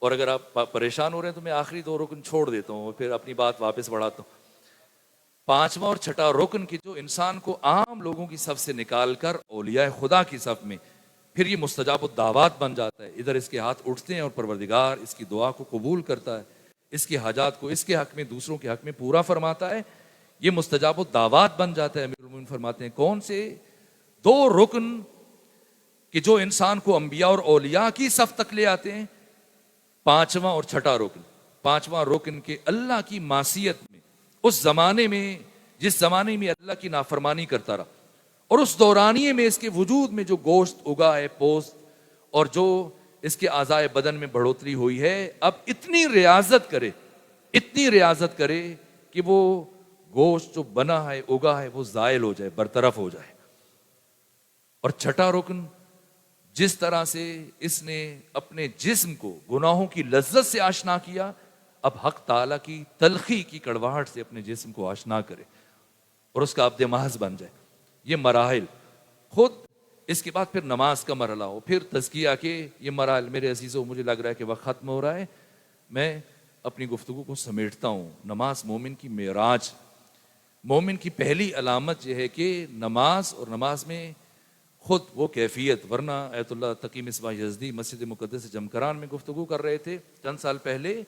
[SPEAKER 2] اور اگر آپ پریشان ہو رہے ہیں تو میں آخری دو رکن چھوڑ دیتا ہوں اور پھر اپنی بات واپس بڑھاتا ہوں. پانچواں اور چھٹا رکن کی جو انسان کو عام لوگوں کی صف سے نکال کر اولیاء خدا کی صف میں، پھر یہ مستجاب الدعوات بن جاتا ہے. ادھر اس کے ہاتھ اٹھتے ہیں اور پروردگار اس کی دعا کو قبول کرتا ہے، اس کی حاجات کو اس کے حق میں دوسروں کے حق میں پورا فرماتا ہے. یہ مستجاب الدعوات بن جاتا ہے. امیر المومنین فرماتے ہیں کون سے دو رکن کہ جو انسان کو انبیاء اور اولیاء کی صف تک لے آتے ہیں. پانچواں اور چھٹا رکن. پانچواں رکن کے اللہ کی معصیت میں، اس زمانے میں جس زمانے میں اللہ کی نافرمانی کرتا رہا اور اس دورانیے میں اس کے وجود میں جو گوشت اگا ہے، پوست، اور جو اس کے اعضاء بدن میں بڑھوتری ہوئی ہے، اب اتنی ریاضت کرے کہ وہ گوشت جو بنا ہے، اگا ہے، وہ زائل ہو جائے، برطرف ہو جائے. اور چھٹا رکن، جس طرح سے اس نے اپنے جسم کو گناہوں کی لذت سے آشنا کیا، اب حق تعالیٰ کی تلخی کی کڑواہٹ سے اپنے جسم کو آشنا کرے اور اس کا عبد محض بن جائے. یہ مراحل. خود اس کے بعد پھر نماز کا مرحلہ ہو، پھر تزکیہ کے یہ مراحل. میرے عزیزوں، مجھے لگ رہا ہے کہ وقت ختم ہو رہا ہے. میں اپنی گفتگو کو سمیٹتا ہوں. نماز مومن کی معراج. مومن کی پہلی علامت یہ ہے کہ نماز، اور نماز میں خود وہ کیفیت، ورنہ ایت اللہ تقی مصباح یزدی مسجد مقدس جمکران میں گفتگو کر رہے تھے چند سال پہلے،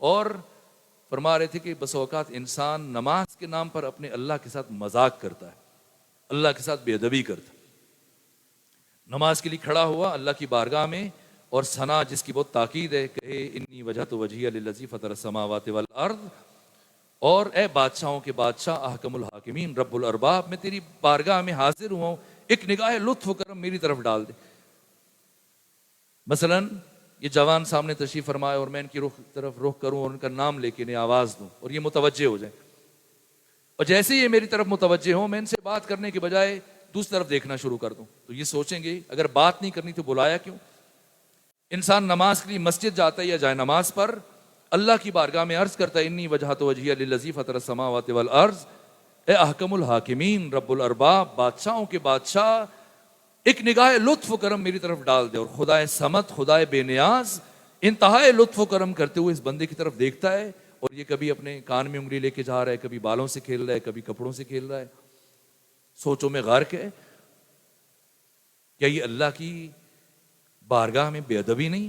[SPEAKER 2] اور فرما رہے تھے کہ بس اوقات انسان نماز کے نام پر اپنے اللہ کے ساتھ مذاق کرتا ہے، اللہ کے ساتھ بے ادبی کرتا ہے. نماز کے لیے کھڑا ہوا اللہ کی بارگاہ میں، اور ثنا جس کی بہت تاکید ہے، کہے انی وجہت وجہی للذی فطر السماوات والارض، اور اے بادشاہوں کے بادشاہ، احکم الحاکمین، رب الارباب، میں تیری بارگاہ میں حاضر ہوا ہوں، ایک نگاہ لطف و کرم میری طرف ڈال دے. مثلا یہ جوان سامنے تشریف فرمائے اور میں ان کی طرف رخ کروں اور ان کا نام لے کے انہیں آواز دوں اور یہ متوجہ ہو جائیں، اور جیسے یہ میری طرف متوجہ ہوں، میں ان سے بات کرنے کے بجائے
[SPEAKER 3] دوسری طرف دیکھنا شروع کر دوں تو یہ سوچیں گے اگر بات نہیں کرنی تو بلایا کیوں؟ انسان نماز کے لیے مسجد جاتا ہے یا جائے نماز پر اللہ کی بارگاہ میں عرض کرتا ہے انی وجہت وجہی للذی فطر السماوات والارض، اے احکم الحاکمین رب الارباب، بادشاہوں کے بادشاہ، ایک نگاہ لطف و کرم میری طرف ڈال دے. اور خدائے صمد، خدائے بے نیاز انتہائی لطف و کرم کرتے ہوئے اس بندے کی طرف دیکھتا ہے، اور یہ کبھی اپنے کان میں انگلی لے کے جا رہا ہے، کبھی بالوں سے کھیل رہا ہے، کبھی کپڑوں سے کھیل رہا ہے، سوچوں میں غرق ہے. کیا یہ اللہ کی بارگاہ میں بے ادبی نہیں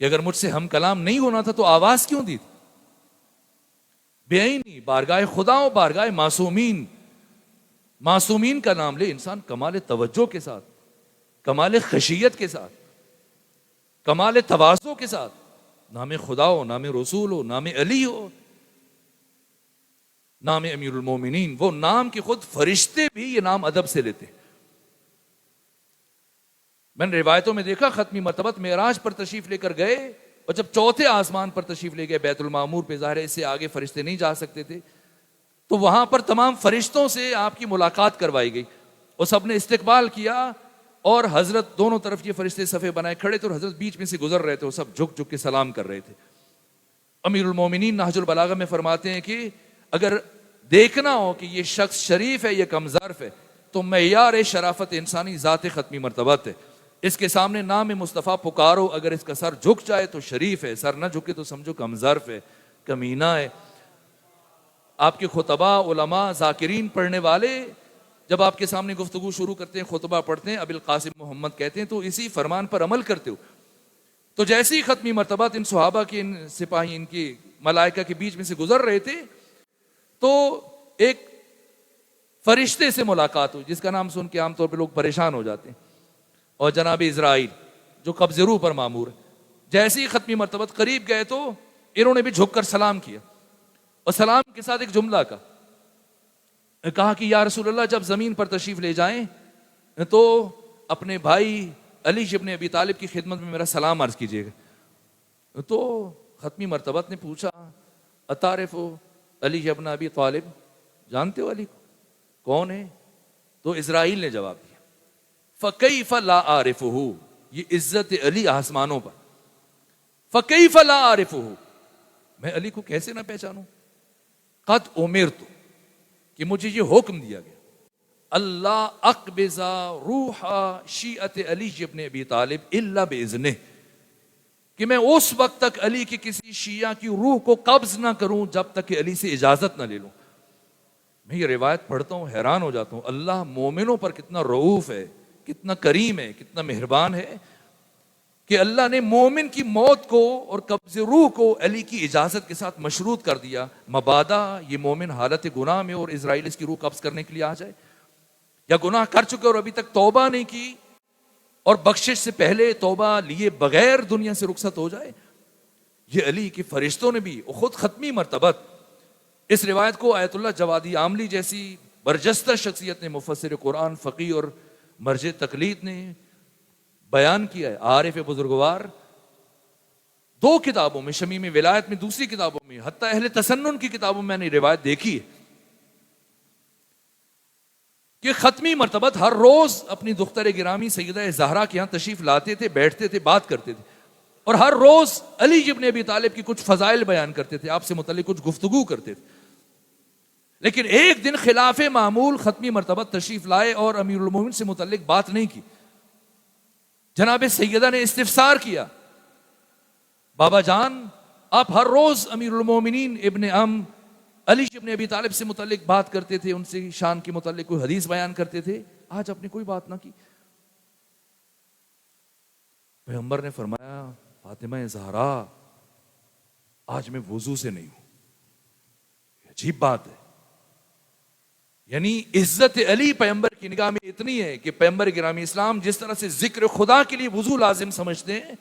[SPEAKER 3] کہ اگر مجھ سے ہم کلام نہیں ہونا تھا تو آواز کیوں دی تھی؟ بے عینی بارگاہ خدا و بارگاہ معصومین، معصومین کا نام لے انسان کمال توجہ کے ساتھ، کمال خشیت کے ساتھ، کمال تواضع کے ساتھ نام خدا ہو، نام رسول ہو، نام علی ہو، نام امیر المومنین، وہ نام کے خود فرشتے بھی یہ نام ادب سے لیتے. میں نے روایتوں میں دیکھا ختمی مرتبت معراج پر تشریف لے کر گئے، اور جب چوتھے آسمان پر تشریف لے گئے بیت المعمور پہ، ظاہر ہے اس سے آگے فرشتے نہیں جا سکتے تھے، تو وہاں پر تمام فرشتوں سے آپ کی ملاقات کروائی گئی اور سب نے استقبال کیا، اور حضرت دونوں طرف یہ فرشتے صفے بنائے کھڑے تھے اور حضرت بیچ میں سے گزر رہے تھے، اور سب جھک جھک کے سلام کر رہے تھے. امیر المومنین نہج البلاغہ میں فرماتے ہیں کہ اگر دیکھنا ہو کہ یہ شخص شریف ہے یا کم ظرف ہے تو معیار شرافت انسانی ذات ختمی مرتبت ہے. اس کے سامنے نام مصطفیٰ پکارو، اگر اس کا سر جھک جائے تو شریف ہے، سر نہ جھکے تو سمجھو کم ظرف ہے، کمینہ ہے. آپ کے خطبہ، علماء، ذاکرین، پڑھنے والے جب آپ کے سامنے گفتگو شروع کرتے ہیں، خطبہ پڑھتے ہیں، ابی القاسم محمد کہتے ہیں، تو اسی فرمان پر عمل کرتے ہو. تو جیسی ختمی مرتبات ان صحابہ کے، ان سپاہی، ان کی ملائکہ کے بیچ میں سے گزر رہے تھے تو ایک فرشتے سے ملاقات ہوئی جس کا نام سن کے عام طور پہ لوگ پریشان ہو جاتے ہیں، اور جناب اسرائیل جو قبض روح پر مامور ہے. جیسے ہی ختمی مرتبت قریب گئے تو انہوں نے بھی جھک کر سلام کیا، اور سلام کے ساتھ ایک جملہ کہا کہ یا رسول اللہ جب زمین پر تشریف لے جائیں تو اپنے بھائی علی ابن ابی طالب کی خدمت میں میرا سلام عرض کیجیے گا. تو ختمی مرتبت نے پوچھا اتعرف علی ابن ابی طالب، جانتے ہو علی کو کون ہے؟ تو اسرائیل نے جواب دیا فَكَيْفَ لَا أَعْرِفُهُ، یہ عزت علی آسمانوں پر، فَكَيْفَ لَا أَعْرِفُهُ، میں علی کو کیسے نہ پہچانوں؟ قد امرت، کہ مجھے یہ حکم دیا گیا اللہ اقبض روح شیعت علی ابن ابی طالب الا باذنہ، کہ میں اس وقت تک علی کی کسی شیعہ کی روح کو قبض نہ کروں جب تک کہ علی سے اجازت نہ لے لوں. میں یہ روایت پڑھتا ہوں حیران ہو جاتا ہوں، اللہ مومنوں پر کتنا رؤوف ہے، کتنا کریم ہے، کتنا مہربان ہے کہ اللہ نے مومن کی موت کو اور قبض روح کو علی کی اجازت کے ساتھ مشروط کر دیا، مبادا یہ مومن حالت گناہ میں اور اسرائیل اس کی روح قبض کرنے کے لیے آ جائے، یا گناہ کر چکے اور ابھی تک توبہ نہیں کی اور بخشش سے پہلے توبہ لیے بغیر دنیا سے رخصت ہو جائے. یہ علی کے فرشتوں نے بھی خود ختمی مرتبت اس روایت کو آیت اللہ جوادی عاملی جیسی برجستہ شخصیت نے، مفسر قرآن، فقیہ اور مرجع تقلید نے بیان کیا ہے. عارف بزرگوار 2 کتابوں میں، شمیم ولایت میں، دوسری کتابوں میں، حتیٰ اہل تسنن کی کتابوں میں نے روایت دیکھی ہے کہ ختمی مرتبت ہر روز اپنی دختر گرامی سیدہ زہرا کے ہاں تشریف لاتے تھے، بیٹھتے تھے، بات کرتے تھے، اور ہر روز علی ابن ابی طالب کی کچھ فضائل بیان کرتے تھے، آپ سے متعلق کچھ گفتگو کرتے تھے. لیکن ایک دن خلاف معمول ختمی مرتبت تشریف لائے اور امیر المومنین سے متعلق بات نہیں کی. جناب سیدہ نے استفسار کیا بابا جان آپ ہر روز امیر المومنین ابن علی ابن ابی طالب سے متعلق بات کرتے تھے، ان سے شان کے متعلق کوئی حدیث بیان کرتے تھے، آج آپ نے کوئی بات نہ کی. پیغمبر نے فرمایا فاطمہ زہرا آج میں وضو سے نہیں ہوں. عجیب بات ہے، یعنی عزت علی پیغمبر کی نگاہ میں اتنی ہے کہ پیغمبر گرامی اسلام جس طرح سے ذکر خدا کے لیے وضو لازم سمجھتے ہیں،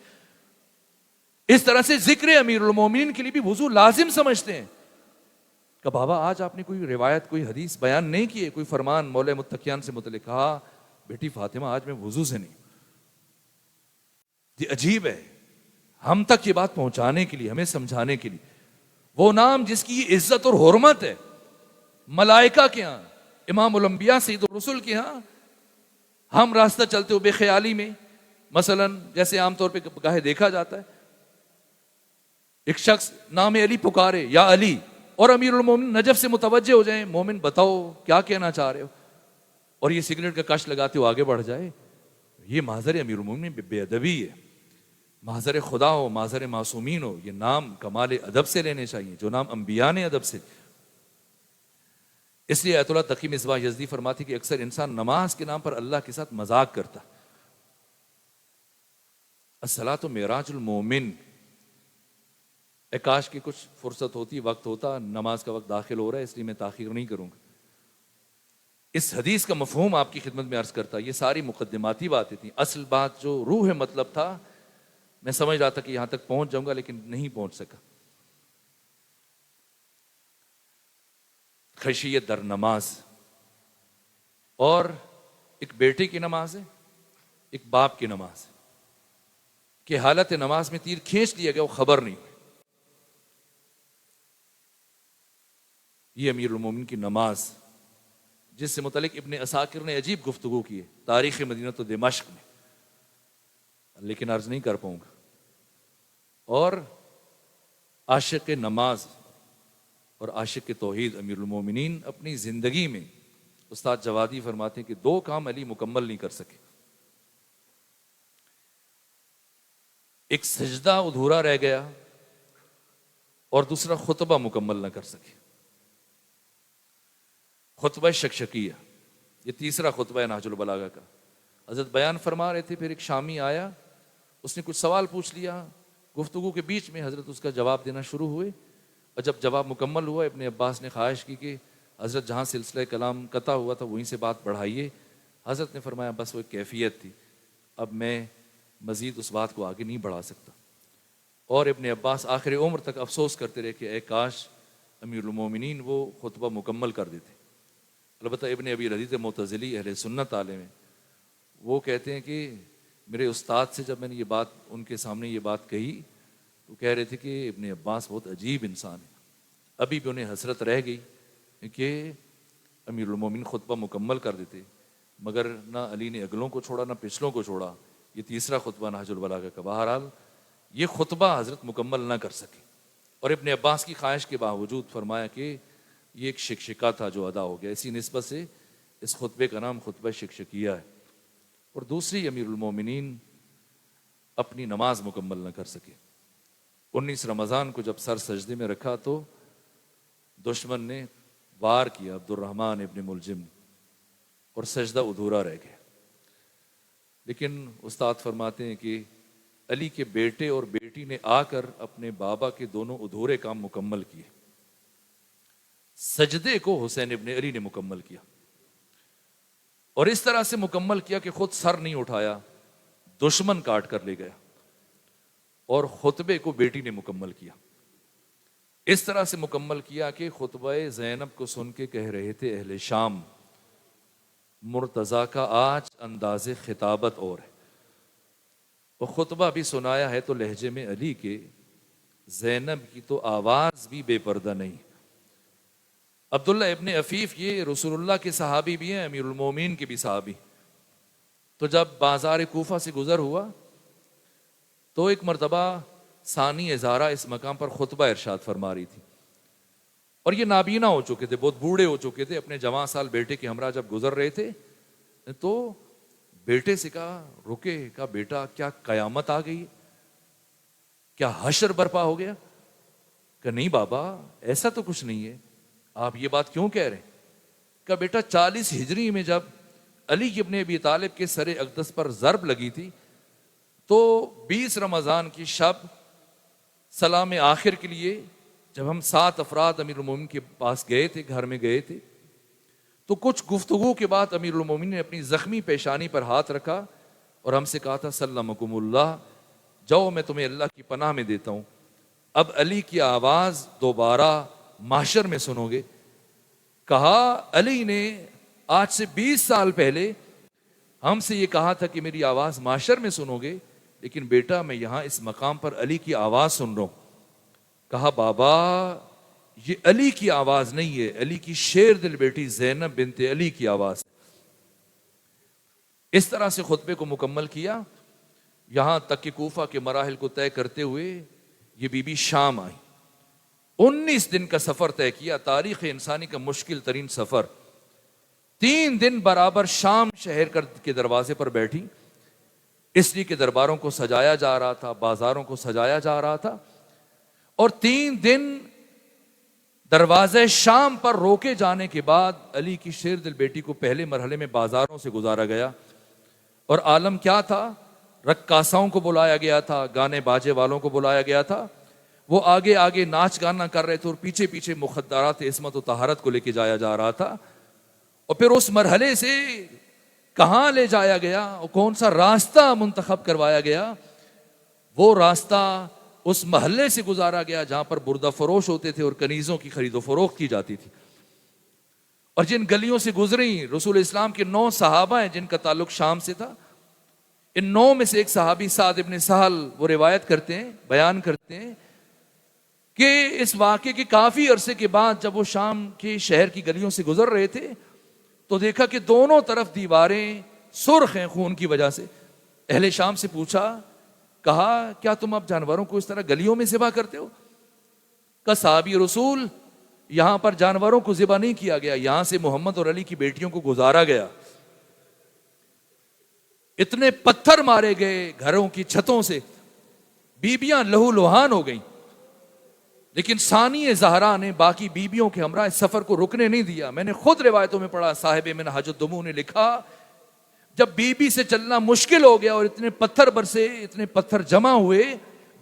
[SPEAKER 3] اس طرح سے ذکر امیر المومنین کے لیے بھی وضو لازم سمجھتے ہیں. کہ بابا آج آپ نے کوئی روایت، کوئی حدیث بیان نہیں کی ہے، کوئی فرمان مولا متقیان سے متعلق؟ کہا بیٹی فاطمہ آج میں وضو سے نہیں. یہ عجیب ہے، ہم تک یہ بات پہنچانے کے لیے، ہمیں سمجھانے کے لیے، وہ نام جس کی عزت اور حرمت ہے ملائکہ کے ہاں، امام الانبیاء سید الرسل کے ہاں ہم راستہ چلتے ہو بے خیالی میں، مثلا جیسے عام طور پہ گاہے دیکھا جاتا ہے، ایک شخص نام علی پکارے یا علی، اور امیر المومن نجف سے متوجہ ہو جائیں، مومن بتاؤ کیا کہنا چاہ رہے ہو، اور یہ سگریٹ کا کش لگاتے ہو آگے بڑھ جائے، یہ محضر امیر المومن بے ادبی ہے۔ محضر خدا ہو، محضر معصومین ہو، یہ نام کمال ادب سے لینے چاہیے جو نام انبیاء نے ادب سے۔ اس لیے آیت اللہ تقی مصباح یزدی فرماتی کہ اکثر انسان نماز کے نام پر اللہ کے ساتھ مذاق کرتا۔ الصلاۃ معراج المومن، اے کاش کی کچھ فرصت ہوتی، وقت ہوتا، نماز کا وقت داخل ہو رہا ہے اس لیے میں تاخیر نہیں کروں گا۔ اس حدیث کا مفہوم آپ کی خدمت میں عرض کرتا، یہ ساری مقدماتی باتیں تھیں، اصل بات جو روح مطلب تھا میں سمجھ رہا تھا کہ یہاں تک پہنچ جاؤں گا لیکن نہیں پہنچ سکا۔ خشیت در نماز، اور ایک بیٹے کی نماز ہے، ایک باپ کی نماز ہے کہ حالت نماز میں تیر کھینچ لیا گیا وہ خبر نہیں ہوئی۔ یہ امیر المومن کی نماز جس سے متعلق ابن عساکر نے عجیب گفتگو کی ہے تاریخ مدینہ و دمشق میں، لیکن عرض نہیں کر پاؤں گا۔ اور عاشق نماز اور عاشق توحید امیر المومنین اپنی زندگی میں، استاد جوادی فرماتے ہیں کہ دو کام علی مکمل نہیں کر سکے، ایک سجدہ ادھورا رہ گیا اور دوسرا خطبہ مکمل نہ کر سکے۔ خطبہ شکشکیہ، یہ تیسرا خطبہ ہے نہج البلاغہ کا۔ حضرت بیان فرما رہے تھے، پھر ایک شامی آیا، اس نے کچھ سوال پوچھ لیا، گفتگو کے بیچ میں حضرت اس کا جواب دینا شروع ہوئے، اور جب جواب مکمل ہوا ابن عباس نے خواہش کی کہ حضرت جہاں سلسلہ کلام قطع ہوا تھا وہیں سے بات بڑھائیے۔ حضرت نے فرمایا بس وہ ایک کیفیت تھی، اب میں مزید اس بات کو آگے نہیں بڑھا سکتا۔ اور ابن عباس آخر عمر تک افسوس کرتے رہے کہ اے کاش امیر المومنین وہ خطبہ مکمل کر دیتے۔ البتہ ابن ابی لذیذ معتزلی اہل سنت عالم ہیں، وہ کہتے ہیں کہ میرے استاد سے جب میں نے یہ بات ان کے سامنے یہ بات کہی تو کہہ رہے تھے کہ ابن عباس بہت عجیب انسان ہے۔ ابھی بھی انہیں حسرت رہ گئی کہ امیر المومنین خطبہ مکمل کر دیتے، مگر نہ علی نے اگلوں کو چھوڑا نہ پچھلوں کو چھوڑا۔ یہ تیسرا خطبہ نہج البلاغہ کا، بہرحال یہ خطبہ حضرت مکمل نہ کر سکے، اور ابن عباس کی خواہش کے باوجود فرمایا کہ یہ ایک شکشکا تھا جو ادا ہو گیا، اسی نسبت سے اس خطبے کا نام خطبہ شکشکیہ ہے۔ اور دوسری، امیر المومنین اپنی نماز مکمل نہ کر سکے۔ 19 رمضان کو جب سر سجدے میں رکھا تو دشمن نے وار کیا عبد الرحمن ابن ملجم، اور سجدہ ادھورا رہ گیا۔ لیکن استاد فرماتے ہیں کہ علی کے بیٹے اور بیٹی نے آ کر اپنے بابا کے دونوں ادھورے کام مکمل کیے۔ سجدے کو حسین ابن علی نے مکمل کیا، اور اس طرح سے مکمل کیا کہ خود سر نہیں اٹھایا، دشمن کاٹ کر لے گیا، اور خطبے کو بیٹی نے مکمل کیا۔ اس طرح سے مکمل کیا کہ خطبہ زینب کو سن کے کہہ رہے تھے اہل شام، مرتضیٰ کا آج انداز خطابت اور ہے، اور خطبہ بھی سنایا ہے تو لہجے میں علی کے، زینب کی تو آواز بھی بے پردہ نہیں۔ عبداللہ ابن عفیف یہ رسول اللہ کے صحابی بھی ہیں، امیر المومنین کے بھی صحابی۔ تو جب بازار کوفہ سے گزر ہوا تو ایک مرتبہ ثانی ازارہ اس مقام پر خطبہ ارشاد فرما رہی تھی، اور یہ نابینا ہو چکے تھے، بہت بوڑھے ہو چکے تھے، اپنے جوان سال بیٹے کے ہمراہ جب گزر رہے تھے تو بیٹے سے کہا رکے، کہا بیٹا کیا قیامت آ گئی، کیا حشر برپا ہو گیا؟ کہ نہیں بابا ایسا تو کچھ نہیں ہے، آپ یہ بات کیوں کہہ رہے ہیں؟ کہ بیٹا 40 ہجری میں جب علی ابن ابی طالب کے سر اقدس پر ضرب لگی تھی تو 20 رمضان کی شب سلام آخر کے لیے جب ہم 7 افراد امیر المومنین کے پاس گئے تھے، گھر میں گئے تھے، تو کچھ گفتگو کے بعد امیر المومنین نے اپنی زخمی پیشانی پر ہاتھ رکھا اور ہم سے کہا تھا سلمکم اللہ، جاؤ میں تمہیں اللہ کی پناہ میں دیتا ہوں، اب علی کی آواز دوبارہ محشر میں سنو گے۔ کہا علی نے آج سے 20 سال پہلے ہم سے یہ کہا تھا کہ میری آواز محشر میں سنو گے، لیکن بیٹا میں یہاں اس مقام پر علی کی آواز سن رہا ہوں۔ کہا بابا یہ علی کی آواز نہیں ہے، علی کی شیر دل بیٹی زینب بنت علی کی آواز. اس طرح سے خطبے کو مکمل کیا، یہاں تک کہ کوفہ کے مراحل کو طے کرتے ہوئے یہ بی بی شام آئی. 19 دن کا سفر طے کیا، تاریخ انسانی کا مشکل ترین سفر. 3 دن برابر شام شہر کے دروازے پر بیٹھی، اس لیے کہ درباروں کو سجایا جا رہا تھا، بازاروں کو سجایا جا رہا تھا. اور 3 دن دروازے شام پر روکے جانے کے بعد علی کی شیر دل بیٹی کو پہلے مرحلے میں بازاروں سے گزارا گیا. اور عالم کیا تھا؟ رقاصاؤں کو بلایا گیا تھا، گانے باجے والوں کو بلایا گیا تھا. وہ آگے آگے ناچ گانا کر رہے تھے اور پیچھے پیچھے مخدرات عصمت و طہارت کو لے کے جایا جا رہا تھا. اور پھر اس مرحلے سے کہاں لے جایا گیا اور کون سا راستہ منتخب کروایا گیا؟ وہ راستہ اس محلے سے گزارا گیا جہاں پر بردہ فروش ہوتے تھے اور کنیزوں کی خرید و فروخت کی جاتی تھی. اور جن گلیوں سے گزری رسول اسلام کے 9 صحابہ ہیں جن کا تعلق شام سے تھا. ان 9 میں سے ایک صحابی سعد ابن سہل وہ روایت کرتے ہیں، بیان کرتے ہیں کہ اس واقعے کے کافی عرصے کے بعد جب وہ شام کے شہر کی گلیوں سے گزر رہے تھے تو دیکھا کہ دونوں طرف دیواریں سرخ ہیں خون کی وجہ سے. اہل شام سے پوچھا، کہا کیا تم اب جانوروں کو اس طرح گلیوں میں ذبح کرتے ہو؟ کہ صحابی رسول یہاں پر جانوروں کو ذبح نہیں کیا گیا، یہاں سے محمد اور علی کی بیٹیوں کو گزارا گیا. اتنے پتھر مارے گئے گھروں کی چھتوں سے، بیبیاں لہو لہان ہو گئیں. لیکن ثانی زہرا نے باقی بیبیوں کے ہمراہ اس سفر کو رکنے نہیں دیا. میں نے خود روایتوں میں پڑھا، صاحب منہاج الدموع نے لکھا جب بی بی سے چلنا مشکل ہو گیا اور اتنے پتھر برسے، اتنے پتھر جمع ہوئے،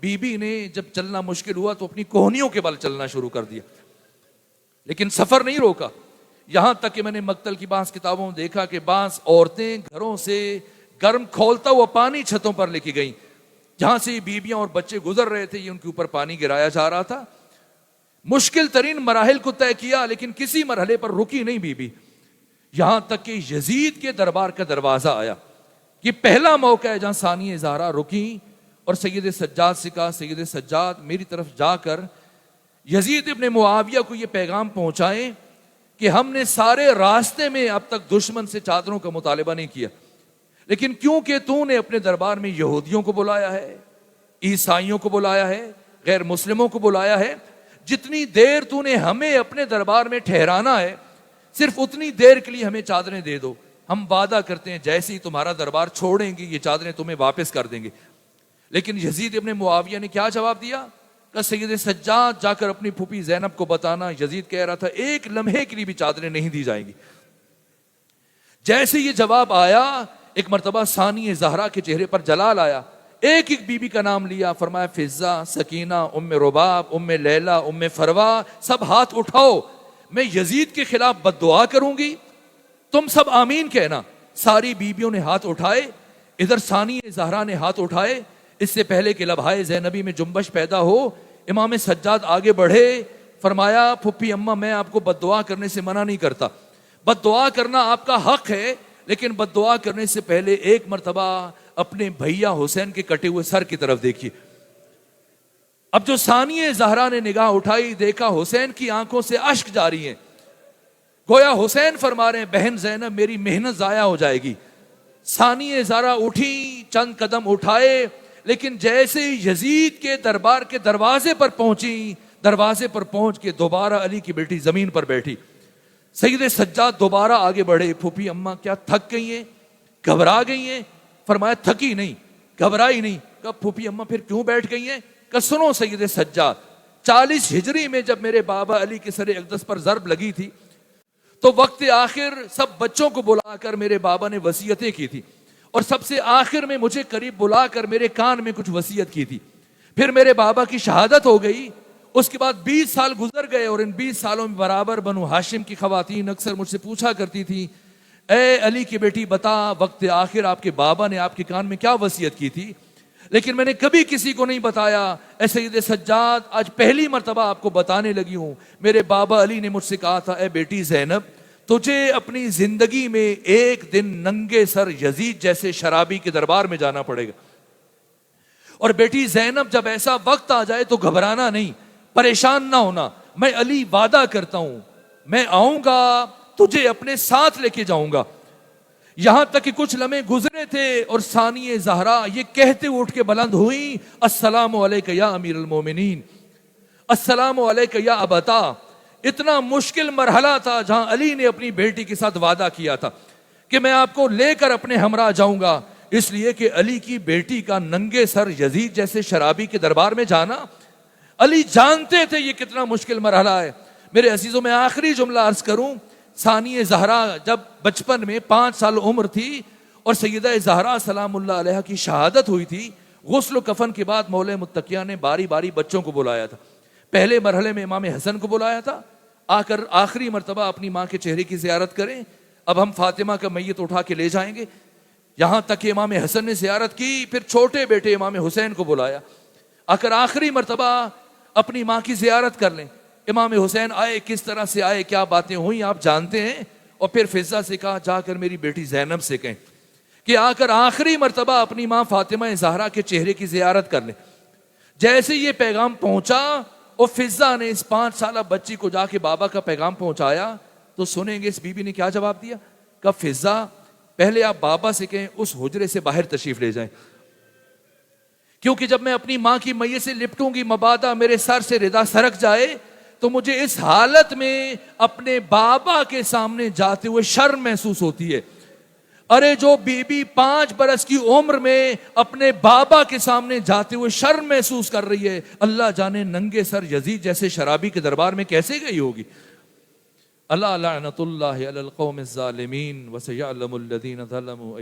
[SPEAKER 3] بی بی نے جب چلنا مشکل ہوا تو اپنی کوہنیوں کے بل چلنا شروع کر دیا، لیکن سفر نہیں روکا. یہاں تک کہ میں نے مقتل کی بعض کتابوں میں دیکھا کہ بعض عورتیں گھروں سے گرم کھولتا ہوا پانی چھتوں پر لے کے گئیں، جہاں سے بیبیاں اور بچے گزر رہے تھے یہ ان کے اوپر پانی گرایا جا رہا تھا. مشکل ترین مراحل کو طے کیا لیکن کسی مرحلے پر رکی نہیں بی بی، یہاں تک کہ یزید کے دربار کا دروازہ آیا. یہ پہلا موقع ہے جہاں ثانیہ زہرا رکی اور سید سجاد سے کہا، سید سجاد میری طرف جا کر یزید ابن معاویہ کو یہ پیغام پہنچائیں کہ ہم نے سارے راستے میں اب تک دشمن سے چادروں کا مطالبہ نہیں کیا، لیکن کیونکہ تو نے اپنے دربار میں یہودیوں کو بلایا ہے، عیسائیوں کو بلایا ہے، غیر مسلموں کو بلایا ہے، جتنی دیر تو نے ہمیں اپنے دربار میں ٹھہرانا ہے صرف اتنی دیر کے لیے ہمیں چادریں دے دو. ہم وعدہ کرتے ہیں جیسے ہی تمہارا دربار چھوڑیں گے یہ چادریں تمہیں واپس کر دیں گے. لیکن یزید ابن معاویہ نے کیا جواب دیا کہ سید سجاد جا کر اپنی پھوپھی زینب کو بتانا. یزید کہہ رہا تھا ایک لمحے کے لیے بھی چادریں نہیں دی جائیں گی. جیسے یہ جواب آیا ایک مرتبہ ثانی زہرا کے چہرے پر جلال آیا. ایک ایک بی بی کا نام لیا، فرمایا فضہ، سکینہ، ام رباب، ام لیلہ، ام فروا، سب ہاتھ اٹھاؤ، میں یزید کے خلاف بد دعا کروں گی، تم سب آمین کہنا. ساری بیبیوں نے ہاتھ اٹھائے، ادھر ثانی زہرا نے ہاتھ اٹھائے. اس سے پہلے کہ لبھائے زینبی میں جنبش پیدا ہو امام سجاد آگے بڑھے، فرمایا پھپھی اماں میں آپ کو بد دعا کرنے سے منع نہیں کرتا، بد دعا کرنا آپ کا حق ہے، لیکن بد دعا کرنے سے پہلے ایک مرتبہ اپنے بھیا حسین کے کٹے ہوئے سر کی طرف دیکھیے. اب جو ثانیہ زہرا نے نگاہ اٹھائی دیکھا حسین کی آنکھوں سے اشک جاری ہیں، گویا حسین فرما رہے ہیں بہن زینب میری محنت ضائع ہو جائے گی. ثانیہ زہرا اٹھی، چند قدم اٹھائے، لیکن جیسے یزید کے دربار کے دروازے پر پہنچی، دروازے پر پہنچ کے دوبارہ علی کی بیٹی زمین پر بیٹھی. سید سجاد دوبارہ آگے بڑھے، پھوپھی اماں کیا تھک گئی ہیں، گھبرا گئی ہیں؟ فرمایا تھکی نہیں، گھبرائی نہیں. کہا پھوپھی اماں پھر کیوں بیٹھ گئی ہیں؟ کہ سنو سید سجاد، 40 ہجری میں جب میرے بابا علی کے سر اقدس پر ضرب لگی تھی تو وقت آخر سب بچوں کو بلا کر میرے بابا نے وصیتیں کی تھی، اور سب سے آخر میں مجھے قریب بلا کر میرے کان میں کچھ وصیت کی تھی. پھر میرے بابا کی شہادت ہو گئی. اس کے بعد 20 سال گزر گئے، اور ان 20 سالوں میں برابر بنو ہاشم کی خواتین اکثر مجھ سے پوچھا کرتی تھی اے علی کی بیٹی بتا وقت آخر آپ کے بابا نے آپ کے کان میں کیا وصیت کی تھی. لیکن میں نے کبھی کسی کو نہیں بتایا. اے سید سجاد آج پہلی مرتبہ آپ کو بتانے لگی ہوں. میرے بابا علی نے مجھ سے کہا تھا اے بیٹی زینب تجھے اپنی زندگی میں ایک دن ننگے سر یزید جیسے شرابی کے دربار میں جانا پڑے گا، اور بیٹی زینب جب ایسا وقت آ جائے تو گھبرانا نہیں، پریشان نہ ہونا، میں علی وعدہ کرتا ہوں میں آؤں گا تجھے اپنے ساتھ لے کے جاؤں گا. یہاں تک کہ کچھ لمحے گزرے تھے اور ثانیہ زہرا یہ کہتے اٹھ کے بلند ہوئی السلام علیکہ یا امیر المومنین، السلام علیکہ یا ابتا. اتنا مشکل مرحلہ تھا جہاں علی نے اپنی بیٹی کے ساتھ وعدہ کیا تھا کہ میں آپ کو لے کر اپنے ہمراہ جاؤں گا، اس لیے کہ علی کی بیٹی کا ننگے سر یزید جیسے شرابی کے دربار میں جانا، علی جانتے تھے یہ کتنا مشکل مرحلہ ہے. میرے عزیزوں میں آخری جملہ عرض کروں، ثانیہ زہرا جب بچپن میں 5 سال عمر تھی اور سیدہ زہرا سلام اللہ علیہ کی شہادت ہوئی تھی، غسل و کفن کے بعد مولا متقیہ نے باری باری بچوں کو بلایا تھا. پہلے مرحلے میں امام حسن کو بلایا تھا، آ کر آخری مرتبہ اپنی ماں کے چہرے کی زیارت کریں. اب ہم فاطمہ کا میت اٹھا کے لے جائیں گے. یہاں تک کہ امام حسن نے زیارت کی، پھر چھوٹے بیٹے امام حسین کو بلایا، آ کر آخری مرتبہ اپنی ماں کی زیارت کر لیں. امام حسین آئے، کس طرح سے آئے، کیا باتیں ہوئیں آپ جانتے ہیں. اور پھر فضہ سے کہا جا کر میری بیٹی زینب سے کہیں کہ آ کر آخری مرتبہ اپنی ماں فاطمہ زہرا کے چہرے کی زیارت کر لیں. جیسے یہ پیغام پہنچا اور فضہ نے اس 5 سالہ بچی کو جا کے بابا کا پیغام پہنچایا، تو سنیں گے اس بی بی نے کیا جواب دیا. کہ فضہ پہلے آپ بابا سے کہیں اس حجرے سے باہر تشریف لے جائیں، کیونکہ جب میں اپنی ماں کی میت سے لپٹوں گی مبادا میرے سر سے ردا سرک جائے تو مجھے اس حالت میں اپنے بابا کے سامنے جاتے ہوئے شرم محسوس ہوتی ہے. ارے جو بی بی 5 برس کی عمر میں اپنے بابا کے سامنے جاتے ہوئے شرم محسوس کر رہی ہے، اللہ جانے ننگے سر یزید جیسے شرابی کے دربار میں کیسے گئی ہوگی. اللہ لعنت اللہ علی القوم الظالمین وسیعلم الذین ظلموا